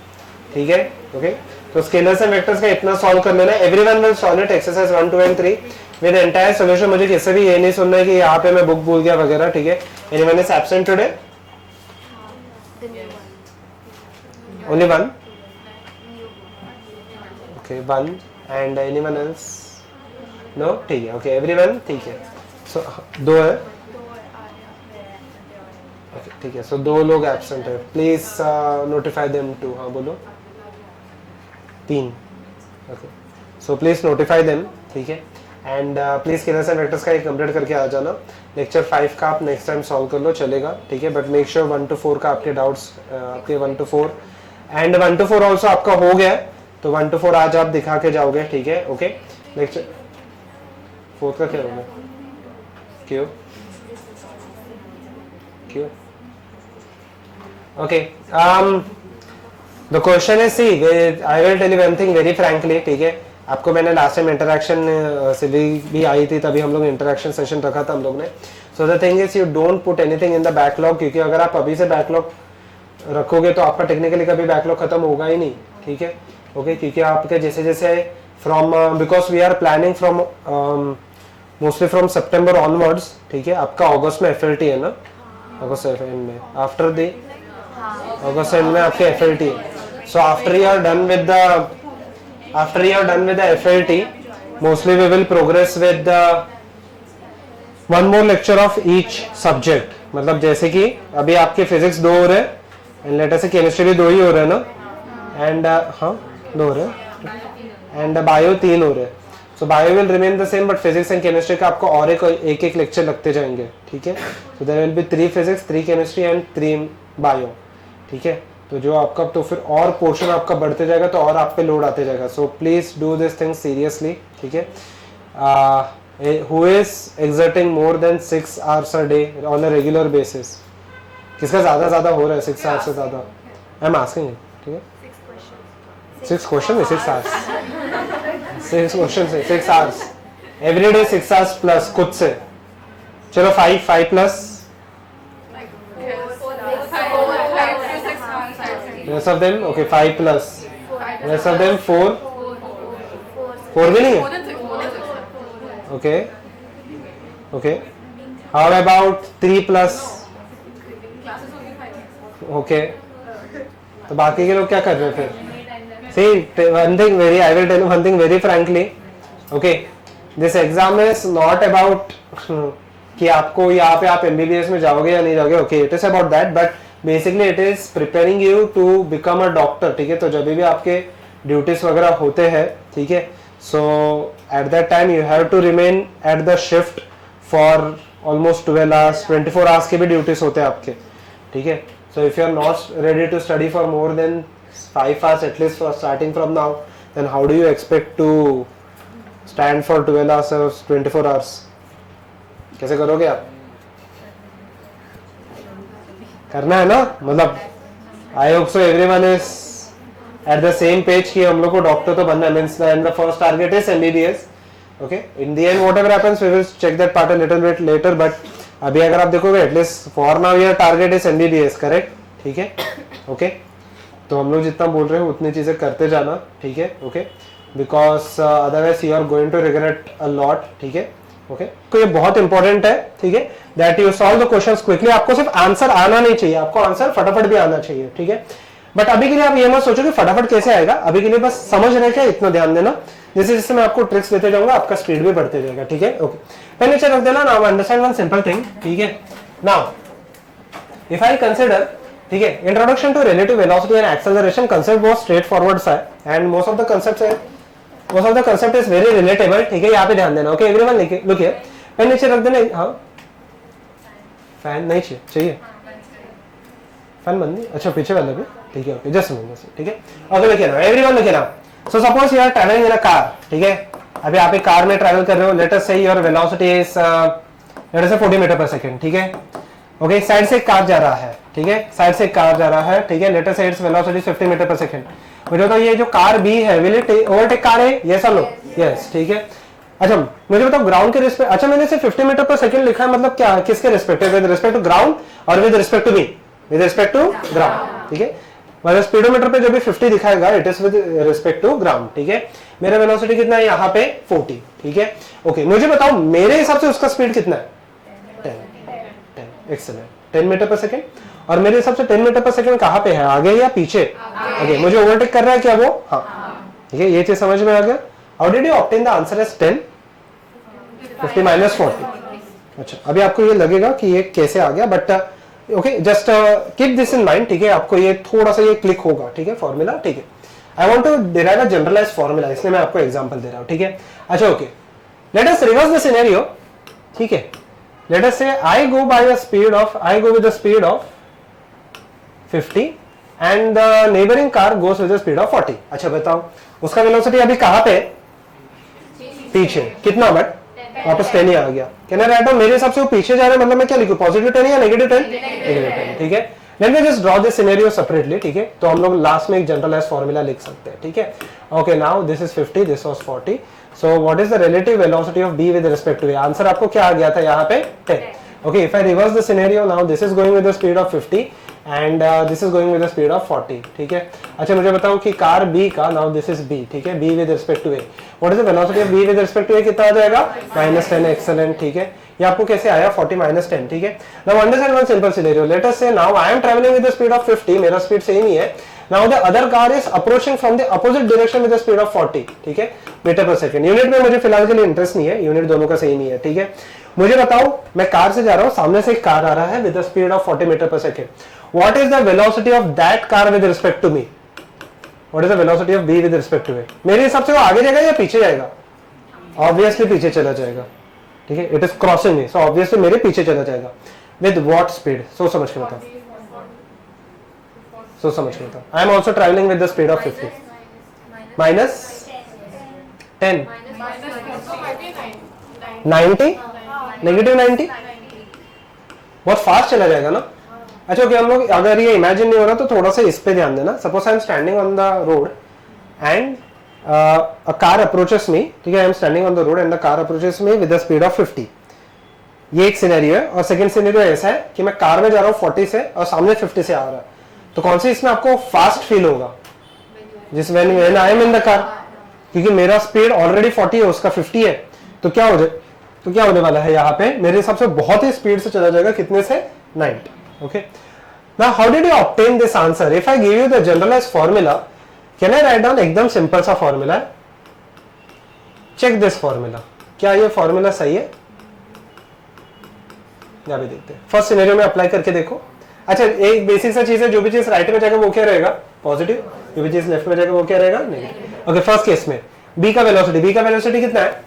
ठीक है, ओके, तो स्केलर्स एंड वेक्टर्स का इतना सॉल्व कर लेना. Everyone will solve it, exercise 1, 2 and 3 with entire solution. मुझे किसी भी ये नहीं सुनना है कि यहाँ पे मैं बुक भूल गया वगैरह. ठीक है, anyone is absent today? Only 1? Okay, 1 and anyone else? No, ठीक है, ओके, एवरीवन. ठीक है, सो 2 है. ओके, ठीक है, सो 2 लोग एब्सेंट है, प्लीज नोटिफाई देम टू। हाँ बोलो। 3। Okay, so please notify them, ठीक है। And please scalars and vectors का एक कंप्लीट करके आ जाना। लेक्चर 5 का आप नेक्स्ट टाइम सॉल्व कर लो, चलेगा, ठीक है। बट मेक श्योर 1 to 4 का आपके डाउट्स, आपके 1 to 4 एंड 1 to 4 ऑल्सो आपका हो गया है, तो 1 to 4 आज आप दिखा के जाओगे, ठीक है। ओके, लेक्चर 4 का क्या होगा? क्यों क्यों? Okay. The question is, see, I will tell you one thing very frankly, ठीक है। आपको मैंने लास्ट टाइम इंटरेक्शन से भी आई थी, तभी हम लोग इंटरेक्शन सेशन रखा था हम लोग ने। So the thing is, you don't put anything in the backlog, क्योंकि अगर आप अभी से बैकलॉग रखोगे तो आपका टेक्निकली कभी बैकलॉग खत्म होगा ही नहीं, ठीक है। ओके, क्योंकि आपके जैसे जैसे from, because we are planning from mostly from September onwards, ठीक है। आपका अगस्त में FLT है ना, अगस्त एंड में, आफ्टर द अगस्त एंड में आपके FLT है। So after you are done with the FLT, mostly we will progress with the one more lecture of each subject। मतलब जैसे कि अभी आपके फिजिक्स 2 हो रहे हैं, एंड लेटर से केमिस्ट्री भी 2 ही हो रहे हैं ना, एंड हाँ 2 हो रहे हैं, एंड बायो 3 हो रहे हैं। So bio will remain the same, but physics and chemistry का आपको और एक लेक्चर लगते जाएंगे, ठीक है। So there will be 3 physics, 3 chemistry and 3 bio, ठीक है। तो जो आपका, तो फिर और पोर्शन आपका बढ़ते जाएगा, तो और आप पे लोड आते जाएगा। So please do this thing seriously, ठीक है। Who is exerting more than 6 hours a day on a regular basis? किसका ज्यादा हो रहा है 6 hours से ज्यादा? आई एम आस्किंग, ठीक है। 6 क्वेश्चन में 6 hours, 6 क्वेश्चन से 6 hours every day, 6 hours plus खुद से। चलो 5 plus, rest of them, okay, 5 plus, rest of them 4 भी नहीं है, okay, okay, how about 3 plus, okay, तो बाकी के लोग क्या कर रहे हैं फिर? See, one thing very, I will tell you one thing very frankly, okay, this exam is not about कि आपको यहाँ पे आप MBBS में जाओगे या नहीं जाओगे, okay, it is about that, but basically it is preparing you to become a doctor, ठीक है। तो जब भी आपके ड्यूटीज वगैरह होते हैं, ठीक है, so at that time you have to remain at the shift for almost 12 hours, 24 hours के भी ड्यूटीज होते हैं आपके, ठीक है। So if you are not ready to study for more than 5 hours at least for starting from now, then how do you expect to stand for 12 hours, 24 hours? कैसे करोगे आप? करना है ना, मतलब I hope so everyone is at the same page कि हम लोग को डॉक्टर तो बनना है, means and the first target is MBBS, okay. In the end whatever happens we will check that part a little bit later, but अभी अगर आप देखोगे at least for now your target is MBBS, correct, ठीक है, okay. तो हम लोग जितना बोल रहे हैं उतनी चीजें करते जाना, ठीक है, okay, because otherwise you are going to regret a lot, ठीक है, ओके। तो ये बहुत इंपॉर्टेंट है, ठीक है, that you solve the questions quickly. आपको सिर्फ आंसर आना नहीं चाहिए, आपको आंसर फटाफट भी आना चाहिए, ठीक है। बट अभी के लिए आप ये मत सोचो कि फटाफट कैसे आएगा, अभी के लिए बस समझ रहे क्या, इतना ध्यान देना। जैसे जैसे मैं आपको ट्रिक्स देते जाऊंगा, आपका स्पीड भी बढ़ते जाएगा, ठीक है, ओके। पहले नीचे रख देना। Now understand one simple thing, ठीक है। नाउ इफ आई कंसिडर, ठीक है, introduction to relative velocity and acceleration, concept बहुत स्ट्रेट फॉरवर्ड सा है, and most of the concept is very relatable, ठीक है। यहाँ पे ध्यान देना, okay everyone, look here, pen नीचे रख देना। हाँ, फैन नहीं चाहिए, फैन बंद नहीं, अच्छा पीछे वाला भी, ठीक है, ओके, जस्ट मिनट, ठीक है, ओके। लिखे ना एवरीवन, लिखे ना। So suppose you are travelling in a car, ठीक है। अभी आप एक कार में ट्रैवल कर रहे हो, लेट अस से your velocity is late us से 40 मीटर पर सेकंड, ठीक है, ओके। साइड से एक कार जा रहा है, ठीक है, साइड से एक कार जा रहा है, ठीक है, लेट अस से इट्स वेलोसिटी 50 मीटर पर सेकंड। मुझे तो ये जो कार बी है, विल इट ओवरटेक कार है? यस और नो? यस, ठीक है। अच्छा मुझे बताओ ग्राउंड के रिस्पेक्ट, अच्छा मैंने सिर्फ 50 मीटर पर सेकंड लिखा है, मतलब क्या, किसके रिस्पेक्ट है? विद रिस्पेक्ट टू ग्राउंड और with respect to me, with respect to ground, ठीक है। मतलब स्पीडोमीटर पे जो भी 50 दिखाएगा, it is with respect to ground, ठीक है। मेरा वेलोसिटी कितना है यहाँ पे? 40, ठीक है, ओके। मुझे बताओ मेरे हिसाब से उसका स्पीड कितना है? 10, एक्सीलेंट, 10 मीटर पर सेकंड। और मेरे हिसाब से 10 मीटर पर सेकंड कहाँ पे है, आगे या पीछे? आगे। मुझे ओवरटेक कर रहा है क्या वो? हाँ, ठीक है, ये चीज समझ में आ गया। How did you obtain the answer as 10? 50 - 40। अच्छा, अभी आपको ये लगेगा कि ये कैसे आ गया, but okay just keep this in mind, ठीक है, आपको ये थोड़ा सा ये क्लिक होगा, ठीक है, फॉर्मूला, ठीक है। I want to derive a generalise formula, इसलिए मैं आपको एग्जांपल दे रहा हूं, ठीक है। अच्छा okay, let us reverse the scenario, ठीक है। Let us say I go with the speed of 50 and the neighbouring car goes with the speed of 40। अच्छा बताओ उसका वेलोसिटी अभी कहां पे, पीछे, कितना, बट वापस 10 ही आ गया। कहना राइट हो, मेरे हिसाब से वो पीछे जा रहा है, मतलब मैं क्या लिखूं, पॉजिटिव 10 या नेगेटिव 10? नेगेटिव 10, ठीक है। Let me just draw this scenario separately, ठीक है। तो हम लोग लास्ट में एक जनरलाइज्ड फार्मूला लिख सकते हैं, ठीक है। Okay now this is 50, this was 40, so what is the relative velocity of B with respect to A? Answer आपको क्या आ गया था यहाँ पे, 10। Okay, if I reverse the scenario, now this is going with the speed of 50 and this is going with the speed of 40, ठीक है। अच्छा मुझे बताओ कि कार बी का, नाउ दिस इज बी, ठीक है, B with respect to A, what is the velocity of B with respect to A, कितना आ जाएगा, -10। एक्सीलेंट, ठीक है। ये आपको कैसे आया, 40 - 10, ठीक है। Now understand one simple scenario, let us say now I am travelling with the speed of 50, मेरा स्पीड सेम ही है। Now the other car is approaching from the opposite direction with the speed of 40, ठीक है, metre पर second. Unit में मुझे फिलहाल के लिए इंटरेस्ट नहीं है, यूनिट दोनों का सेम ही है, ठीक है। मुझे बताओ मैं कार से जा रहा हूं, सामने से एक कार आ रहा है with the speed of 40 metre पर second, what is the velocity of that car with respect to me? What is the velocity of B with respect to A? मेरे हिसाब से वो आगे जाएगा या पीछे जाएगा? ऑब्वियसली पीछे चला जाएगा, ठीक है, it is crossing me, so obviously मेरे पीछे चला जाएगा। With what speed? सोच समझ के बताओ, सोच समझ के बताओ। I am also travelling with the speed of 50 -10 90 -90, बहुत फास्ट चला जाएगा ना। अच्छा ओके, हम लोग अगर ये इमेजिन नहीं हो रहा तो थोड़ा सा इस पे ध्यान देना। Suppose I am standing on the road and a car approaches me, ठीक है, I am standing on the road and the car approaches me with the speed of 50। ये एक सिनेरियो है। और सेकंड सिनेरियो ऐसा है कि मैं कार में जा रहा हूँ 40 से और सामने 50 से आ रहा है, तो कौन सी इसमें आपको फास्ट फील होगा? जिस when I am in the car, क्योंकि मेरा स्पीड ऑलरेडी 40 है, उसका 50 है, तो क्या होने वाला है यहाँ पे, मेरे हिसाब से बहुत ही स्पीड से चला जाएगा, कितने से, 90। Okay, now how did you obtain this answer? If I give you the generalised formula, can I write down? एकदम सिंपल सा फार्मूला है, चेक दिस फार्मूला, क्या ये फार्मूला सही है? या भी देखते हैं, फर्स्ट सिनेरियो में अप्लाई करके देखो। अच्छा एक बेसिक सा चीज है, जो भी चीज राइट में जाएगा वो क्या रहेगा, पॉजिटिव, जो भी चीज लेफ्ट में जाएगा वो क्या रहेगा, नेगेटिव। ओके, फर्स्ट केस में बी का वेलोसिटी कितना है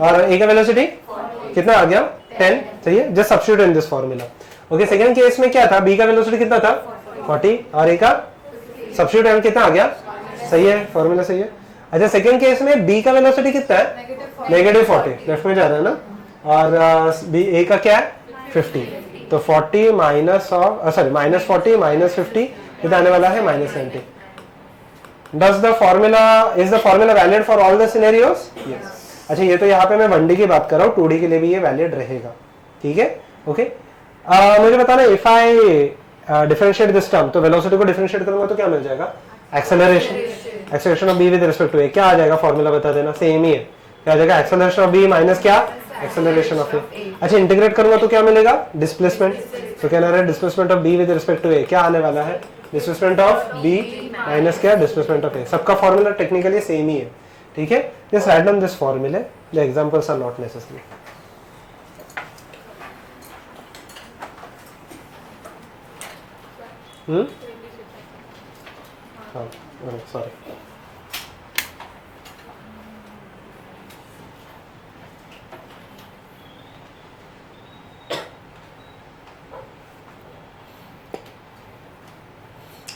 और ए का वेलोसिटी कितना आ गया, 10, सही है, just substitute in this formula. Okay, second case में क्या था, बी का वेलोसिटी कितना था, 40 और ए का सब्स्टिट्यूट कितना आ गया, सही है, फार्मूला सही है। अच्छा सेकंड केस में बी का वेलोसिटी कितना है, -40, लेफ्ट में जा रहा है ना, और बी ए का क्या है, 50, तो 40 -40 -50 कितना आने वाला है, -90। Does the formula is the formula valid for all the scenarios? Yes. अच्छा ये तो यहाँ पे मैं 1D की बात कर रहा हूँ, 2D के लिए भी ये वैलिड रहेगा, ठीक है। ओके, मुझे बताना, if I differentiate this term, तो वेलोसिटी को डिफरेंशिएट करूंगा तो क्या मिल जाएगा, acceleration of B with respect to A. क्या आ जाएगा, फॉर्मूला बता देना, सेम ही है, क्या आ जाएगा, एक्सेलरेशन ऑफ बी माइनस क्या, एक्सेलरेशन ऑफ ए। अच्छा इंटीग्रेट करूंगा तो क्या मिलेगा, डिस्प्लेसमेंट, तो क्या है, displacement of B with respect to A, क्या आने वाला है, डिस्प्लेसमेंट ऑफ बी माइनस क्या, डिस्प्लेसमेंट ऑफ ए। सबका फॉर्मूला टेक्निकली सेम ही है, ठीक है। Just write down this formula, the examples are not necessary. Sorry,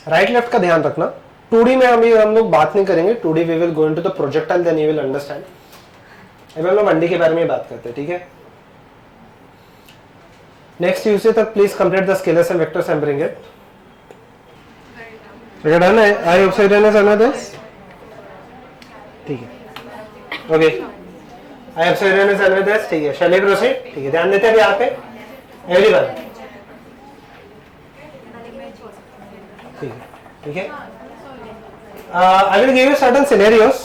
right left का ध्यान रखना। 2D में हम लोग बात नहीं करेंगे, 2D we will go into the projectile, then you will understand. अभी हम लोग 1D के बारे में बात करते हैं, ठीक है। नेक्स्ट ट्यूसडे तक please complete the scalars and vectors and bring it. Done है, आई होप सो डन है समझ दिस, ठीक है। ओके, आई होप सो डन है समझ दिस, ठीक है। शैल वी प्रोसीड, ठीक है, ध्यान देते हैं अभी यहाँ पे एवरीवन, ठीक है, ठीक है। I will give you certain scenarios,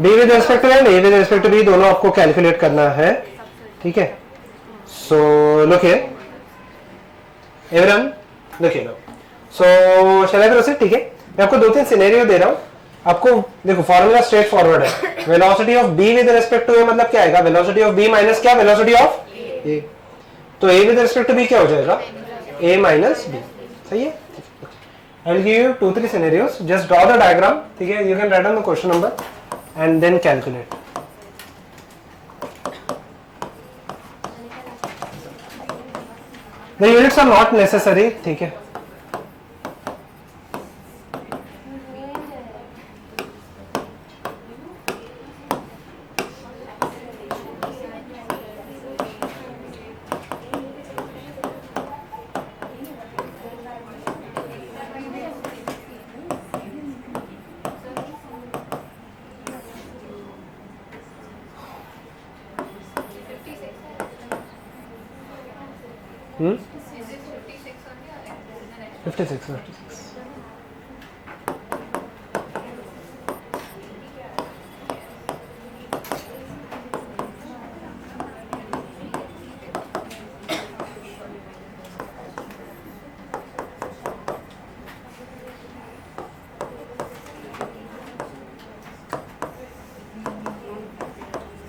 B with respect to and A with respect to B, दोनों आपको कैलकुलेट करना है, ठीक है। So look here everyone, look here, so shall I proceed, ठीक है। मैं आपको 2-3 सिनेरियो दे रहा हूं, आपको देखो फॉर्मूला स्ट्रेट फॉरवर्ड है। Velocity of B with respect to A मतलब क्या आएगा, वेलोसिटी ऑफ बी माइनस क्या, वेलोसिटी ऑफ ए, तो A with respect to B क्या हो जाएगा, a minus b. सही है? I will give you 2-3 scenarios. Just draw the diagram. ठीक है? You can write down the question number and then calculate. The units are not necessary. ठीक है? Hmm? 56.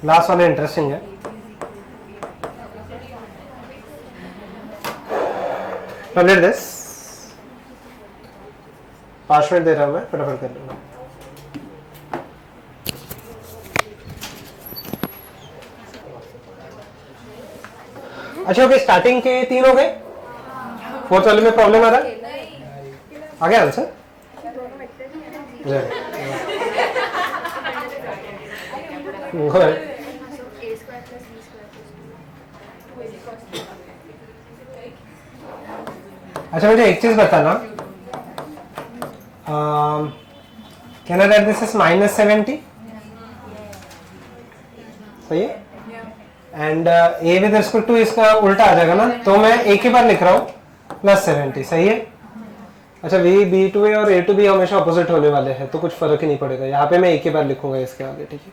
Last वाला इंटरेस्टिंग है. Complete this. 5 मिनट दे रहा हूं मैं, फटाफट कर लूंगा. अच्छा ओके, स्टार्टिंग के 3 हो गए. फोर्थ वाले में प्रॉब्लम आ रहा है? आ गया आंसर? अच्छा मुझे एक चीज बताना, can I write this is -70? सही है? And A with respect to इसका उल्टा आ जाएगा ना, तो मैं एक ही बार लिख रहा हूँ +70. सही है? अच्छा वी बी टू ए और ए टू बी हमेशा अपोजिट होने वाले हैं, तो कुछ फर्क ही नहीं पड़ेगा. यहाँ पे मैं एक ही बार लिखूंगा इसके आगे. ठीक है?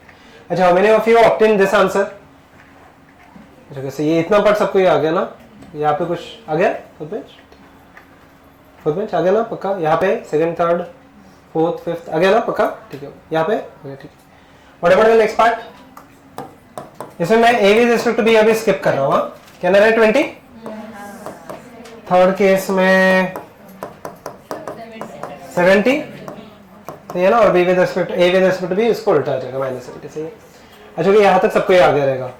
अच्छा, how many of you obtain this answer? अच्छा कैसे ये इतना पार्ट सबको ही आ गया ना? यहाँ पे कुछ आ गया? फुल बेंच आ गया ना पक्का? यहाँ पे सेकंड, थर्ड, फोर्थ, फिफ्थ आ गया ना पक्का? ठीक है, यहाँ पे ठीक है. What about the next part? इसमें मैं A with respect to B अभी स्किप कर रहा हूँ. Can I write 20? Third case में 70 सही है ना, और B with respect A with respect to B इसको उल्टा आ जाएगा -70. सही है? अच्छा कि यहाँ तक सबको ये आ गया रहेगा.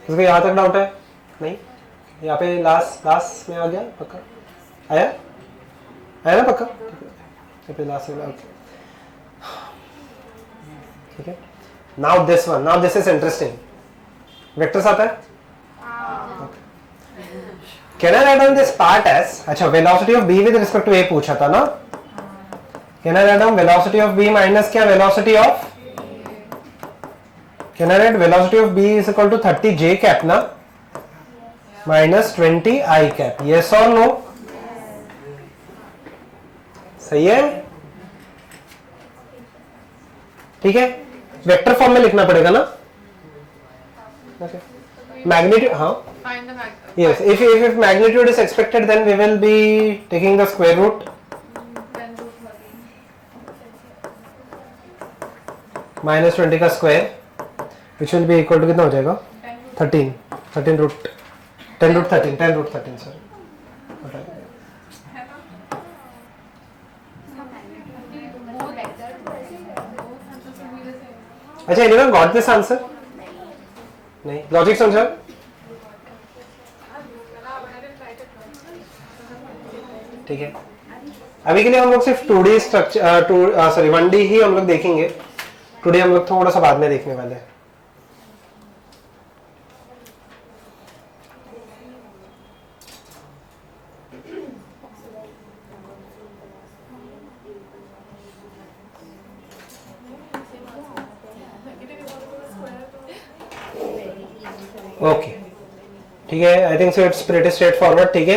इसको यहाँ तक डाउट है? नहीं? यहाँ पे लास्ट में आ गया पक्का? आया ना पक्का? ठीक है, लास्ट में ठीक है. Now this one, now this is interesting. Vectors आता है? Can I write down this part as, अच्छा velocity of B with respect to A पूछा था ना. Can I write down velocity of B minus क्या velocity of, can I write velocity of B is equal to 30 j cap ना minus 20 i cap. Yes और no? सही है? ठीक है, वेक्टर फॉर्म में लिखना पड़ेगा ना. मैग्नीट्यूड, हाँ yes, if magnitude is expected then we will be taking the square root -20 का square which will be equal to कितना हो जाएगा? 13 रूट 10√13 सॉरी. अच्छा anyone got this answer? नहीं, लॉजिक समझा? ठीक है, अभी के लिए हम लोग सिर्फ 2D स्ट्रक्चर 1D ही हम लोग देखेंगे. 2D हम लोग थोड़ा सा बाद में देखने वाले हैं. ओके ठीक है, I think so it's pretty straight forward. ठीक है,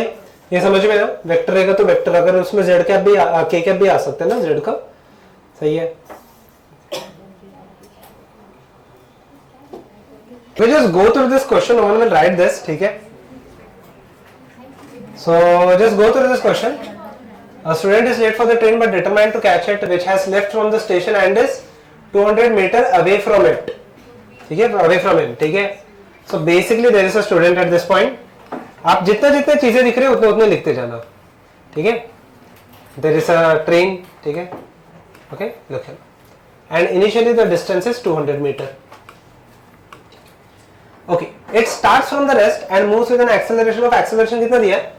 ये समझ में आया. वेक्टर रहेगा तो वेक्टर, अगर उसमें जेड कैप भी के कैप भी आ सकते हैं ना जेड का. सही है. We just go through this question. No one will write this. ठीक है. So just go through this question. A student is late for the train but determined to catch it, which has left from the station and is 200 meter away from it. ठीक है, away from him. ठीक है. So basically there is a student at this point आप जितना जितना चीजें दिख रहे हैं उतने उतने लिखते जाना, ठीक है। देयर इज अ ट्रेन, ठीक है, okay, look here and initially the distance is 200 metre, okay. It starts from the rest and moves with an acceleration of, acceleration कितना दिया है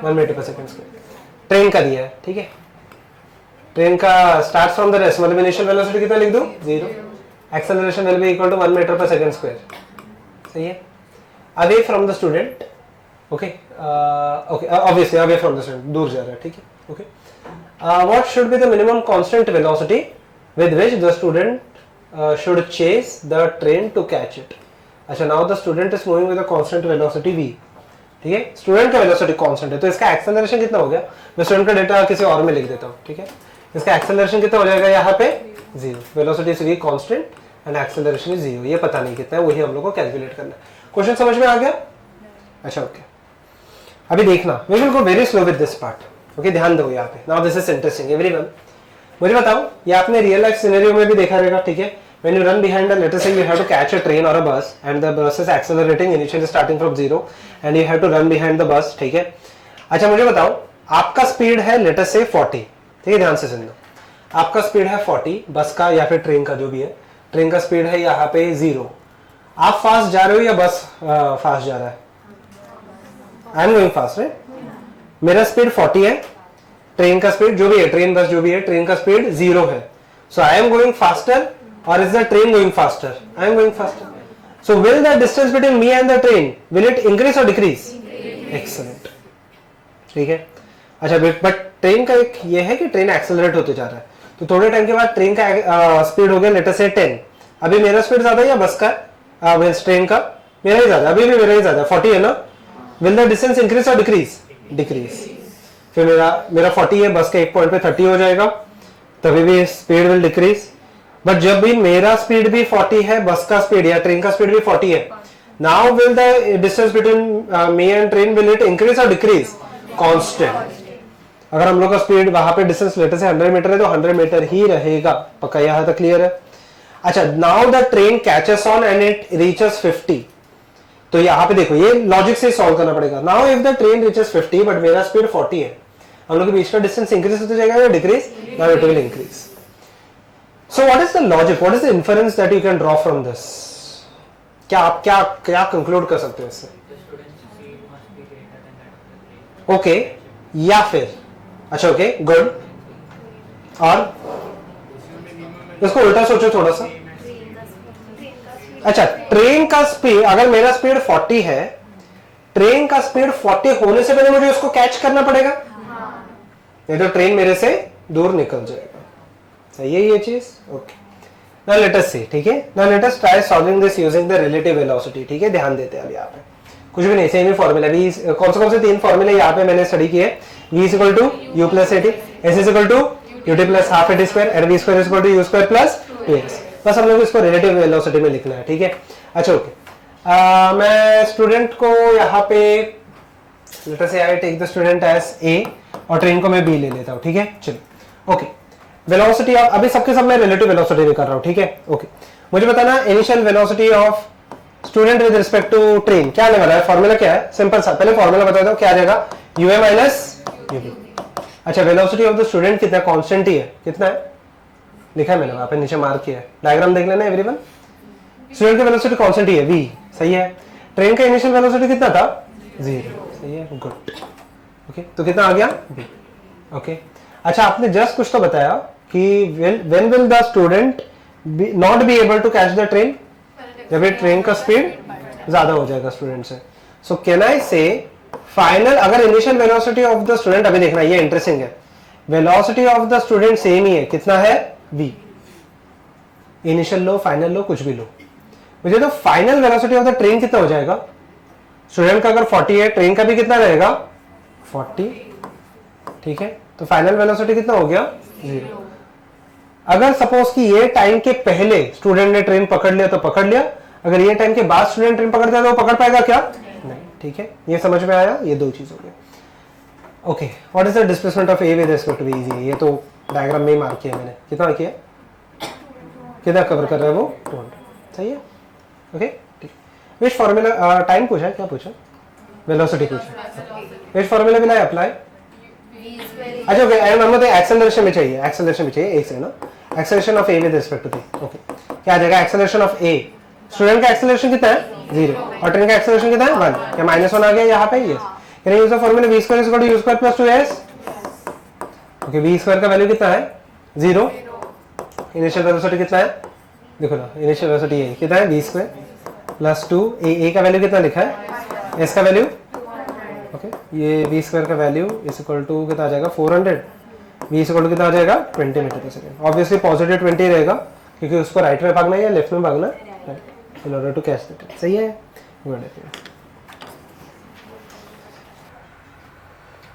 1 मीटर पर सेकंड स्क्वायर, ट्रेन का दिया है, ठीक है। ट्रेन का स्टार्ट फ्रॉम द रेस्ट मतलब इनिशियल वेलोसिटी कितना लिख दूं 0, acceleration will be equal to 1 metre पर सेकंड स्क्वायर, सही है। Away from the student, okay, okay, obviously away from the student, दूर जा रहा है, ठीक है, okay. What should be the minimum constant velocity with which the student should chase the train to catch it. अच्छा, now the student is moving with a constant velocity v, ठीक है। Student का वेलोसिटी कांस्टेंट है तो इसका acceleration कितना हो गया, मैं स्टूडेंट का डेटा किसी और में लिख देता हूं, ठीक है। इसका एक्सेलरेशन कितना हो जाएगा यहाँ पे 0, velocity is v constant and acceleration is 0, ये पता नहीं कितना है, वही हम लोग को कैलकुलेट करना है। क्वेश्चन समझ में आ गया? अच्छा, ओके, अभी देखना, we will go very slow with this part, okay, ध्यान दो यहाँ पे। Now this is interesting everyone, मुझे बताओ, ये आपने रियल लाइफ सिनेरियो में भी देखा रहेगा, ठीक है। When you run behind a, let us say you have to catch a train or a bus and the bus is accelerating initially starting from 0 and you have to run behind the bus, ठीक है। अच्छा, मुझे बताओ, आपका speed है let us say 40, ठीक है, ध्यान से सुन लो, आपका स्पीड है 40 बस का या फिर ट्रेन का, जो भी है, ट्रेन का स्पीड है यहाँ पे 0, आप फास्ट जा रहे हो या बस फास्ट जा रहा है? I am going fast, right. मेरा स्पीड 40 है, ट्रेन का स्पीड जो भी है, ट्रेन बस जो भी है, ट्रेन का स्पीड 0 है, so I am going faster or is the train going faster? I am going faster. So will the distance between me and the train, will it increase or decrease? Excellent. ठीक है। अच्छा, but train का एक ये है कि train accelerate होते जा रहा है, तो थोड़े टाइम के बाद ट्रेन का स्पीड हो गया लेट अस से 10, अभी मेरा स्पीड ज्यादा है या बस का, ट्रेन का? मेरा ही ज्यादा, अभी भी मेरा ही ज्यादा, 40 है ना। विल द डिस्टेंस इंक्रीज और डिक्रीज? डिक्रीज। फिर मेरा 40 है, बस के एक पॉइंट पे 30 हो जाएगा, तभी भी स्पीड विल डिक्रीज। बट जब भी मेरा स्पीड भी 40 है, बस का स्पीड या ट्रेन का स्पीड भी 40 है, now will the distance between me and train will it increase और डिक्रीज? कांस्टेंट। अगर हम लोग का स्पीड वहां पे डिस्टेंस लेटर से 100 मीटर है तो 100 मीटर ही रहेगा, पक्का, यहां तक क्लियर है। अच्छा, now the train catches on and it reaches 50, तो यहाँ पे देखो, ये लॉजिक से सॉल्व करना पड़ेगा। Now if the train reaches 50 but मेरा स्पीड 40 है, हम लोग के बीच का डिस्टेंस इंक्रीज होता जाएगा या decrease? Now it will increase. So what is the logic? What is the inference that you can draw from this? क्या आप क्या कंक्लूड कर सकते हो इससे? ओके, या फिर अच्छा, ओके, गुड, और इसको उल्टा सोचो थोड़ा सा। अच्छा, ट्रेन का स्पीड, अगर मेरा स्पीड 40 है, ट्रेन का स्पीड 40 होने से पहले मुझे उसको कैच करना पड़ेगा, नहीं तो ट्रेन मेरे से दूर निकल जाएगा, सही है ये चीज, okay. Now let us see, ठीक है, now let us try solving this using the relative velocity, ठीक है, ध्यान देते हैं अब यहाँ पे कुछ भी नहीं, सेम ही फॉर्मूला, वी कौन से 3 फॉर्मूले यहाँ पे मैंने स्टडी किए, v is equal to u plus at, s is equal to ut plus half at square and v square is equal to u square plus 2s, बस हम लोग इसको रिलेटिव वेलोसिटी में लिखना है, ठीक है। अच्छा, ओके, मैं स्टूडेंट को यहाँ पे let us say I take the student as a और ट्रेन को मैं b ले लेता हूँ, ठीक है, चलो, ओके। वेलोसिटी ऑफ, अभी सबके सब मैं रिलेटिव वेलोसिटी में कर रहा हूं, ठीक है, ओके। मुझे बताना initial velocity of student with respect to train क्या आने वाला है, फॉर्मूला क्या है, सिंपल सा, पहले फॉर्मूला बता दो क्या आ जाएगा, ua माइनस ub। अच्छा, वेलोसिटी ऑफ द स्टूडेंट कितना, कांस्टेंट ही है, कितना है लिखा है मैंने वहां पे नीचे मार्क किया है, डायग्राम देख लेना एवरीवन। स्टूडेंट की वेलोसिटी कांस्टेंट ही है v, सही है। ट्रेन का इनिशियल वेलोसिटी कितना था 0, सही है, गुड, ओके, तो कितना आ गया v, ओके। अच्छा, आपने जस्ट कुछ तो बताया कि when will the student not be able to catch the train, जब ये ट्रेन का स्पीड ज्यादा हो जाएगा स्टूडेंट से। सो कैन आई से फाइनल, अगर initial velocity of the student, अभी देखना ये इंटरेस्टिंग है, velocity of the student same ही है, कितना है v, इनिशियल लो, फाइनल लो, कुछ भी लो, मुझे तो final velocity of the train कितना हो जाएगा, स्टूडेंट का अगर 40 है, ट्रेन का भी कितना रहेगा 40, ठीक है, तो फाइनल वेलोसिटी कितना हो गया 0। अगर सपोज कि ये टाइम के पहले स्टूडेंट ने ट्रेन पकड़ लिया तो पकड़ लिया, अगर ये टाइम के बाद स्टूडेंट ट्रेन पकड़ता है तो वो पकड़ पाएगा क्या? नहीं, ठीक है, ये समझ में आया, ये 2 चीज हो गई, okay. What is the displacement of A with respect to B, easy, ये तो डायग्राम में ही मार्क किया मैंने, कितना किया, कितना कवर कर रहा है वो 200, सही है, ओके, ठीक। विच फॉर्मूला, टाइम पूछा है, क्या पूछा, वेलोसिटी पूछा, which formula will I apply? अच्छा ओके, एंड हमको तो एक्सेलरेशन में चाहिए, एक्सेलरेशन में चाहिए, एक से ना, acceleration of A with respect to B. Okay, क्या आ जाएगा एक्सेलरेशन ऑफ ए? स्टूडेंट का एक्सेलरेशन कितना है? 0, और ट्रेन का एक्सेलरेशन कितना है? 1। क्या -1 आ गया यहाँ पे? Yes. Can you use the formula v square is equal to u square plus 2s? Okay, v square का वैल्यू कितना है? 0। इनिशियल वेलोसिटी कितना है? देखो ना, इनिशियल वेलोसिटी ये कितना है? v स्क्वायर प्लस 2, a का वैल्यू कितना लिखा है? s का वैल्यू, ओके, ये v स्क्वायर का वैल्यू इज इक्वल टू कितना आ जाएगा? 400। v इज इक्वल टू कितना आ जाएगा? 20 मीटर पर सेकंड। ऑब्वियसली पॉजिटिव 20 रहेगा, क्योंकि उसको राइट में भागना है या लेफ्ट में भागना है, in order to catch that. सही है? गुड है।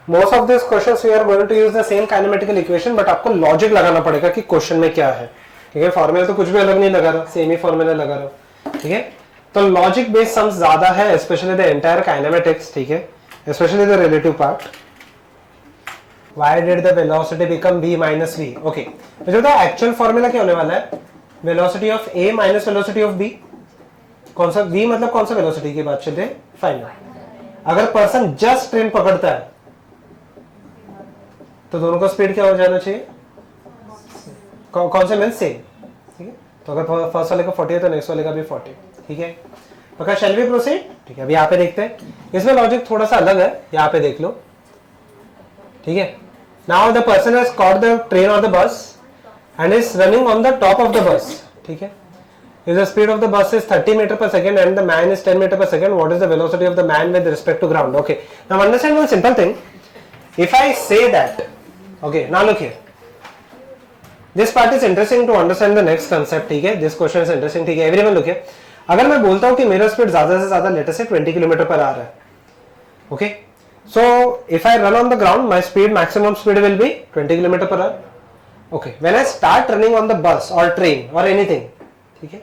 Most of this questions we are going to use the same kinematical equation, but आपको लॉजिक लगाना पड़ेगा कि क्वेश्चन में क्या है। ठीक है, फॉर्मूला तो कुछ भी अलग नहीं लगा रहा, सेम ही फॉर्मूला लगा रहा। ठीक है, तो लॉजिक बेस्ड सम्स ज्यादा है, स्पेशली द एंटायर काइनेमेटिक्स। ठीक है, especially the relative part. Why did the velocity become v minus v? Okay, मुझे बताओ एक्चुअल फॉर्मूला क्या होने वाला है? Velocity of a minus velocity of b। कौन सा v मतलब कौन सा वेलोसिटी की बात चल रही है? फाइनल। अगर पर्सन जस्ट ट्रेन पकड़ता है तो दोनों का स्पीड क्या हो जाना चाहिए? कौन से मीन्स सेम। ठीक है, तो अगर फर्स्ट वाले का 40 है तो नेक्स्ट वाले का भी 40। ठीक है, ओके, शैल वी प्रोसीड? ठीक है, अभी यहाँ पे देखते हैं, इसमें लॉजिक थोड़ा सा अलग है, यहाँ पे देख लो। ठीक है, now the person has caught the train और the bus and is running on the top of the bus. ठीक है, if the speed of the bus is 30 meter per second and the man is 10 meter per second, what is the velocity of the man with respect to ground? Okay, now understand one simple thing. If I say that, okay, now look here, this part is interesting to understand the next concept. ठीक है, this question is interesting. ठीक है, everyone look here. अगर मैं बोलता हूं कि मेरा स्पीड ज्यादा से ज्यादा लेटर से 20 किलोमीटर पर आ रहा है, okay, so if I run on the ground my speed, maximum speed will be 20 kilometre per hour. Okay, when I start running on the bus और ट्रेन और एनीथिंग, ठीक है,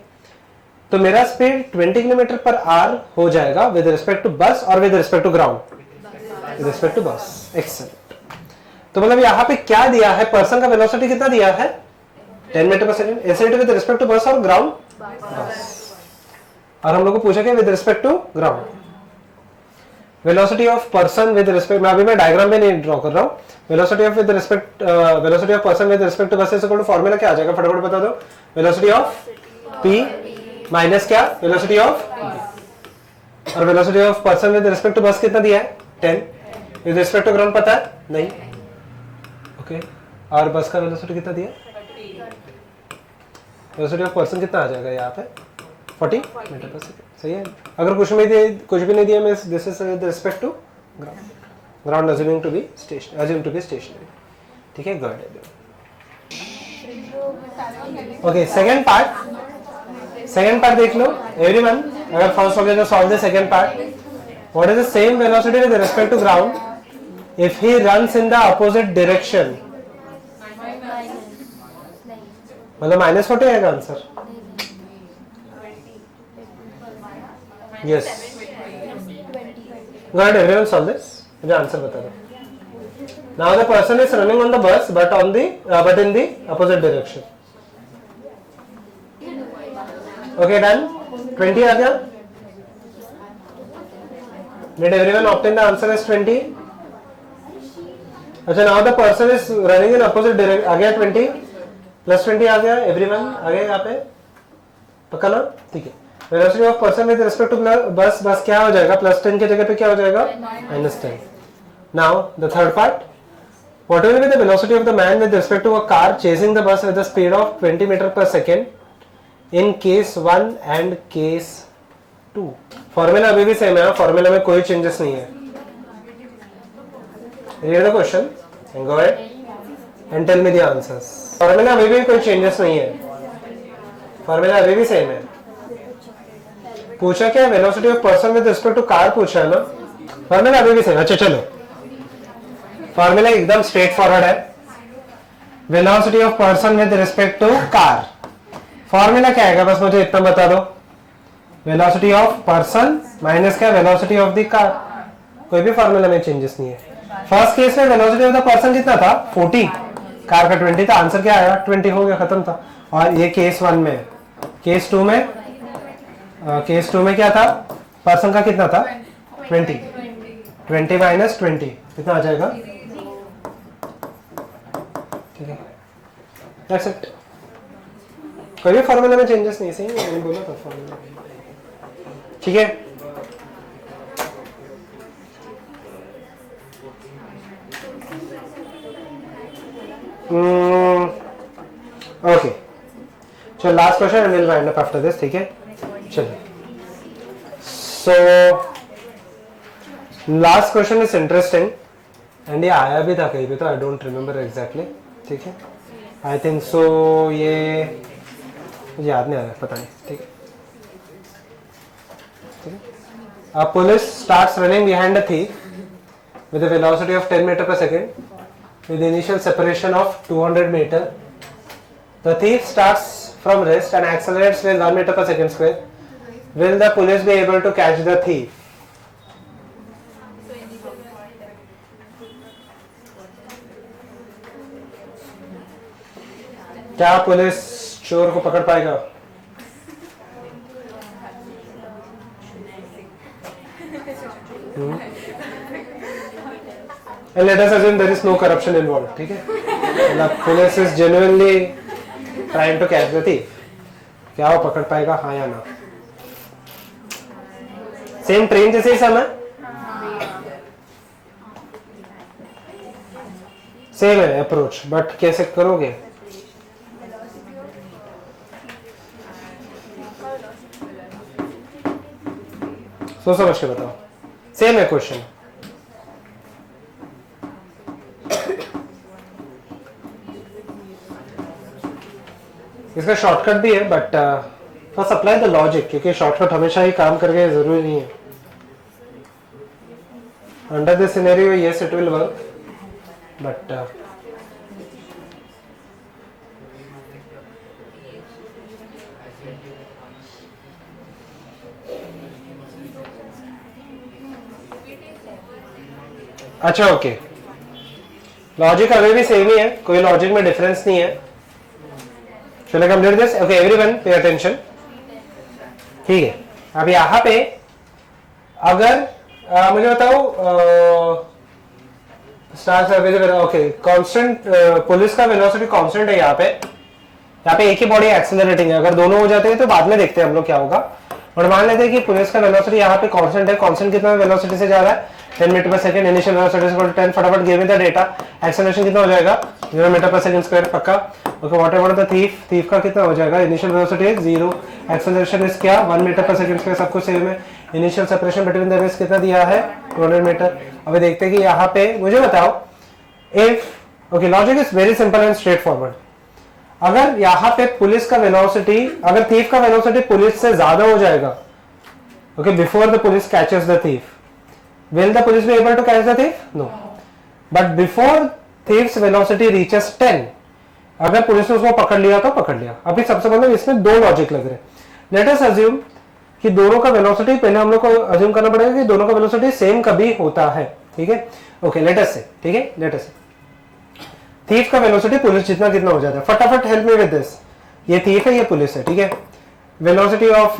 तो मेरा स्पीड 20 किलोमीटर पर आवर हो जाएगा with respect to bus और with respect to ground, with respect to bus. Excellent. तो मतलब यहाँ पे क्या दिया है? पर्सन का वेलोसिटी कितना दिया है? 10 मीटर पर सेकंड। एसिड विद रिस्पेक्ट टू बस और ग्राउंड बस, और हम लोग को पूछा कि with respect to ground velocity of person with respect, मैं अभी मैं डायग्राम में नहीं ड्रॉ कर रहा हूँ। Velocity of with respect, velocity of person with respect to bus is equal to, formula क्या आ जाएगा फटाफट बता दो? वेलोसिटी ऑफ p माइनस क्या? Velocity of v। और velocity of person with respect to bus कितना दिया है? 10। विद रिस्पेक्ट टू ग्राउंड पता है? नहीं। ओके, और बस का वेलोसिटी कितना दिया? वेलोसिटी ऑफ पर्सन कितना आ जाएगा यहाँ पे? 40 मीटर पर सेकंड। सही है। अगर कुछ भी नहीं दिया, means this is with respect to ground, ground assuming to be stationary. ठीक है, गुड। ओके, सेकंड पार्ट देख लो एवरीवन। अगर फर्स्ट हो गया तो solve the second part. What is the same velocity with respect to ground if he runs in the opposite direction? मतलब -40 आएगा answer. Yes. Go ahead, everyone solve this. मुझे answer बता दो। Now the person is running on the bus, but in the opposite direction. Okay, done. 20 आ गया। Did everyone obtain the answer as 20? अच्छा, now the person is running in opposite direction. आ गया 20 plus 20 आ गया। everyone आ गया यहाँ पे, पक्का ना? ठीक है। Velocity of person with respect to bus क्या हो जाएगा? +10 की जगह पे क्या हो जाएगा? -10। Now the third part, what will be the velocity of the man with respect to a car chasing the bus with the speed of 20 metre पर second in case 1 and case 2? Formula अभी भी same है, formula में कोई changes नहीं है। Read the question and go ahead and tell me the answers. Formula अभी भी कोई चेंजेस नहीं है, फॉर्मूला अभी भी सेम है। पूछा क्या? Velocity of person with respect to car पूछा है ना, फॉर्मूला अभी भी सेम। अच्छा चलो, फॉर्मूला एकदम स्ट्रेट फॉरवर्ड है। Velocity of person with respect to car, formula क्या आएगा? बस मुझे इतना बता दो। वेलोसिटी ऑफ पर्सन माइनस क्या? Velocity of the car. कोई भी फॉर्मूला में चेंजेस नहीं है। फर्स्ट केस में वेलोसिटी ऑफ द पर्सन कितना था? 40, कार का 20 था। आंसर क्या आया? 20 हो गया, खत्म था। और ये केस 1 में। केस 2 में क्या था? पर्सन का कितना था? 20। 20 माइनस 20 कितना आ जाएगा? ठीक है, दैट्स इट। कोई भी फॉर्मूला में चेंजेस नहीं, सही मैंने बोला था फॉर्मूला। ठीक है, ओके, चलो last question and will wind up after this. ठीक है, चलिए। So last question is interesting and ये आया भी था कहीं पे, तो आई डोंट रिमेम्बर एग्जैक्टली। ठीक है, आई थिंक सो, ये मुझे याद नहीं आ रहा, पता नहीं। ठीक है, a police starts running behind a thief with a velocity of 10 meter per second with initial separation of 200 meter. The thief starts from rest and accelerates with 1 meter per second square. Will the police be able to catch the thief? क्या police चोर को पकड़ पाएगा? And let us assume there is no corruption involved. ठीक है, मतलब police is genuinely trying to catch the thief. क्या वो पकड़ पाएगा, हाँ या ना? सेम ट्रेन जैसे ही समय, सेम है अप्रोच, बट कैसे करोगे? सोच समझ के बताओ, सेम है क्वेश्चन। इसका शॉर्टकट भी है, but first apply the logic, क्योंकि शॉर्टकट हमेशा ही काम करके जरूरी नहीं है। Under this scenario yes it will work, but अच्छा ओके, लॉजिक अभी भी सेम ही है, कोई लॉजिक में डिफरेंस नहीं है। Shall I complete this? Okay, everyone pay attention. ठीक है, अब यहाँ पे अगर मुझे बताओ ओके, कांस्टेंट पुलिस का वेलोसिटी कांस्टेंट है यहाँ पे एक ही बॉडी एक्सेलरेटिंग है। अगर दोनों हो जाते हैं तो बाद में देखते हैं हम लोग क्या होगा, और मान लेते हैं कि पुलिस का वेलोसिटी यहाँ पे कांस्टेंट है। कांस्टेंट कितना वेलोसिटी से जा रहा है? 10 मीटर पर सेकंड। Initial velocity is 10। फटाफट give me the data. Acceleration कितना हो जाएगा? 0 मीटर पर सेकंड स्क्वायर, पक्का। Okay, what about the thief का कितना हो जाएगा? Initial velocity is 0, acceleration is क्या? 1 मीटर पर सेकंड स्क्वायर, सब कुछ सेम है। Initial separation between the waves कितना दिया है? 200 मीटर। अभी देखते हैं कि यहाँ पे मुझे बताओ, if okay, logic is very simple and straight forward. अगर यहाँ पे पुलिस का वेलोसिटी, अगर थीफ का वेलोसिटी पुलिस से ज्यादा हो जाएगा, okay, before the police catches the thief, will the police be able to catch the thief? No. But before thief's velocity reaches 10, अगर पुलिस ने उसको पकड़ लिया तो पकड़ लिया। अभी सबसे मतलब इसमें दो लॉजिक लग रहे हैं। लेट अस अज्यूम कि दोनों का वेलोसिटी, पहले हम लोग को अज्यूम करना पड़ेगा कि दोनों का वेलोसिटी सेम कभी होता है। ठीक है, ओके, लेट अस से, ठीक है, लेट अस से थीफ का वेलोसिटी पुलिस जितना कितना हो जाता है। फटाफट हेल्प मी विद दिस। ये थीफ है, ये पुलिस है, ठीक है। Velocity of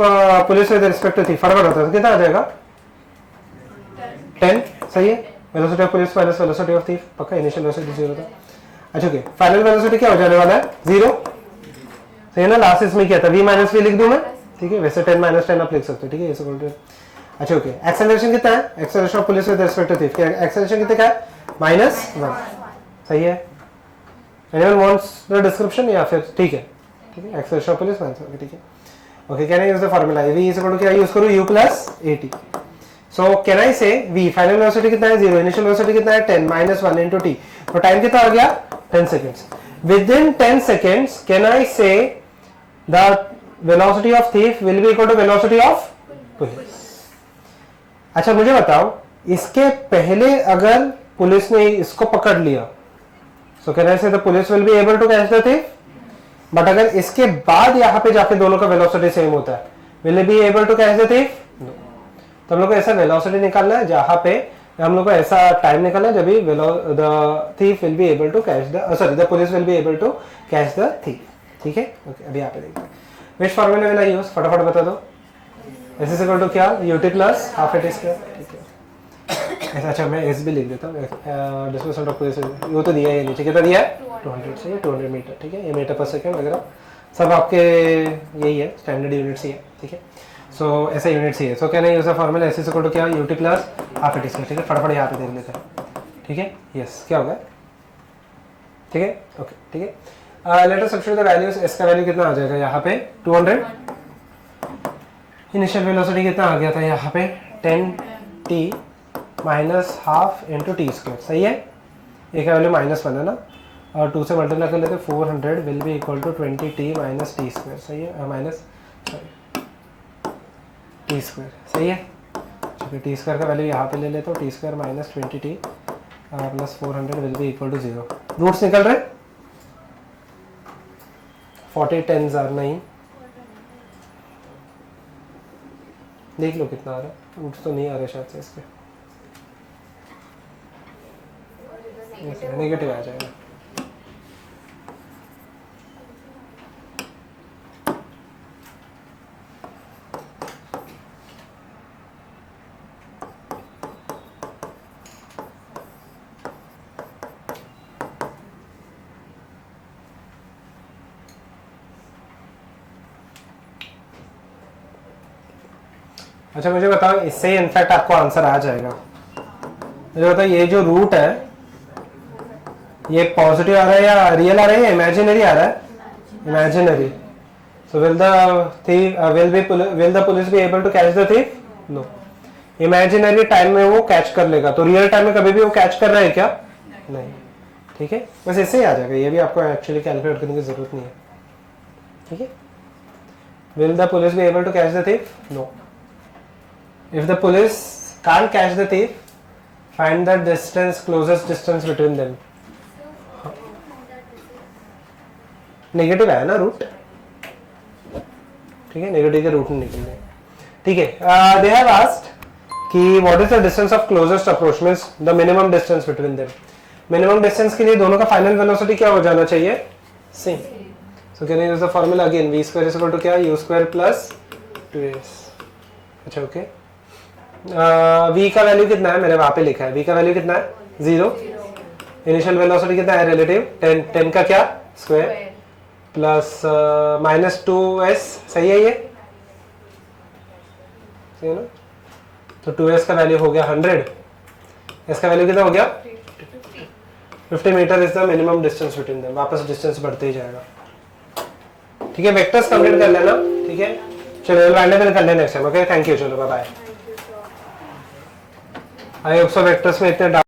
police with respect to thief फटाफट होता है, कितना आ जाएगा? 10, सही है। Velocity of police minus velocity of thief, पक्का। इनिशियल वेलोसिटी 0 था। अच्छा ओके, फाइनल वेलोसिटी क्या हो जाने वाला है? 0, सही है ना। लास्ट इसमें क्या था? v माइनस वी लिख दूं मैं, ठीक है। वैसे 10 माइनस 10 आप लिख सकते हो, ठीक है। अच्छा ओके, एक्सेलरेशन कितना है? Acceleration of police with respect to thief, acceleration कितना का है? -1, सही है। एनीवन वांट्स द डिस्क्रिप्शन या फिर ठीक है, ठीक है। Acceleration of police minus, okay, ठीक है। Okay, can I use the formula v is equal to क्या यूज करूं? u plus at। So can I say v final velocity कितना है? 0, इनिशियल वेलोसिटी कितना है? 10 माइनस 1 इंटू t। तो time कितना आ गया? 10 seconds. Within 10 seconds can I say the velocity of thief will be equal to velocity of police. अच्छा मुझे बताओ, इसके पहले अगर पुलिस ने इसको पकड़ लिया, सो can I say the police will be able to catch the thief. But अगर इसके बाद यहाँ पे जाके दोनों का वेलोसिटी सेम होता है, will it be able to catch the thief? तो हम लोग को ऐसा वेलोसिटी निकालना है जहां पे हम लोग को ऐसा टाइम निकालना है जब भी the thief will be able to catch the sorry the police will be able to catch the thief, ठीक है। ओके, अभी यहाँ पे देखते हैं which formula will I use, फटाफट बता दो। एस इज इक्वल टू क्या? ut plus half at square, ठीक है। अच्छा मैं एस भी लिख देता हूँ, डिस्प्लेसमेंट ऑफ पोजीशन वो तो दिया है नीचे, कितना दिया है 200 से 200 मीटर, ठीक है, ये मीटर पर सेकेंड वगैरह सब आपके यही है, स्टैंडर्ड यूनिट्स ही है, ठीक है। सो ऐसा यूनिट्स ही है। सो क्या नहीं use a formula S equal to क्या u t plus half a t square, ठीक है, फटाफट यहाँ पे देख लेते हैं, ठीक है। यस क्या होगा, ठीक है, ओके, ठीक है। Later substitute the values, S का वैल्यू कितना आ जाएगा यहाँ पे 200, इनिशियल वेलोसिटी कितना आ गया था यहाँ पे 10t minus half into T square, सही है, ए का वैल्यू -1 है ना, और 2 से मल्टीप्लाई कर लेते 400 will be equal to 20t minus t square, सही है, माइनस टी स्क्वायर, सही है। ठीक है, टी स्क्वायर का वैल्यू यहाँ पे ले लेता हूँ, t square minus 20t plus 400 will be equal to 0। Roots निकल रहे 40 10s आर नहीं, देख लो कितना आ रहा है, रूट्स तो नहीं आ रहे शायद से इसके, नेगेटिव आ जाएगा। अच्छा मुझे बताओ, इससे इनफैक्ट आपको आंसर आ जाएगा। मुझे बताओ ये जो रूट है ये पॉजिटिव आ रहा है या रियल आ रहा है या इमेजिनरी आ रहा है, imaginary. So will the police be able to catch the thief, no, imaginary time में वो कैच कर लेगा, तो रियल टाइम में कभी भी वो कैच कर रहा है क्या, नहीं, ठीक है, बस इससे ही आ जाएगा, ये भी आपको एक्चुअली कैलकुलेट करने की जरूरत नहीं है, ठीक है। Will the police be able to catch the thief, no, if the police can't catch the thief, find the distance, closest distance between them. Negative है ना रूट, ठीक है, नेगेटिव के रूट नहीं निकलने, ठीक है। दे हैव आस्क्ड कि what is the distance of closest approach, means the minimum distance between them. Minimum distance के लिए दोनों का फाइनल वेलोसिटी क्या हो जाना चाहिए, same. So can use the formula again, v square is equal to क्या, u स्क्वायर प्लस 2s। अच्छा ओके, v का वैल्यू कितना है, मैंने वहां पे लिखा है v का वैल्यू कितना है 0, इनिशियल वेलोसिटी कितना है रिलेटिव 10 का क्या स्क्वायर प्लस -2s, सही है ये, सही है ना। तो 2s का वैल्यू हो गया 100, s का वैल्यू कितना हो गया 50 metre is the minimum distance between them, वापस डिस्टेंस बढ़ते ही जाएगा, ठीक है। वेक्टर्स कंप्लीट कर लेना, ठीक है, चलो रैंडम कर लेना next time, okay, thank you, चलो bye bye. I hope so vectors में इतने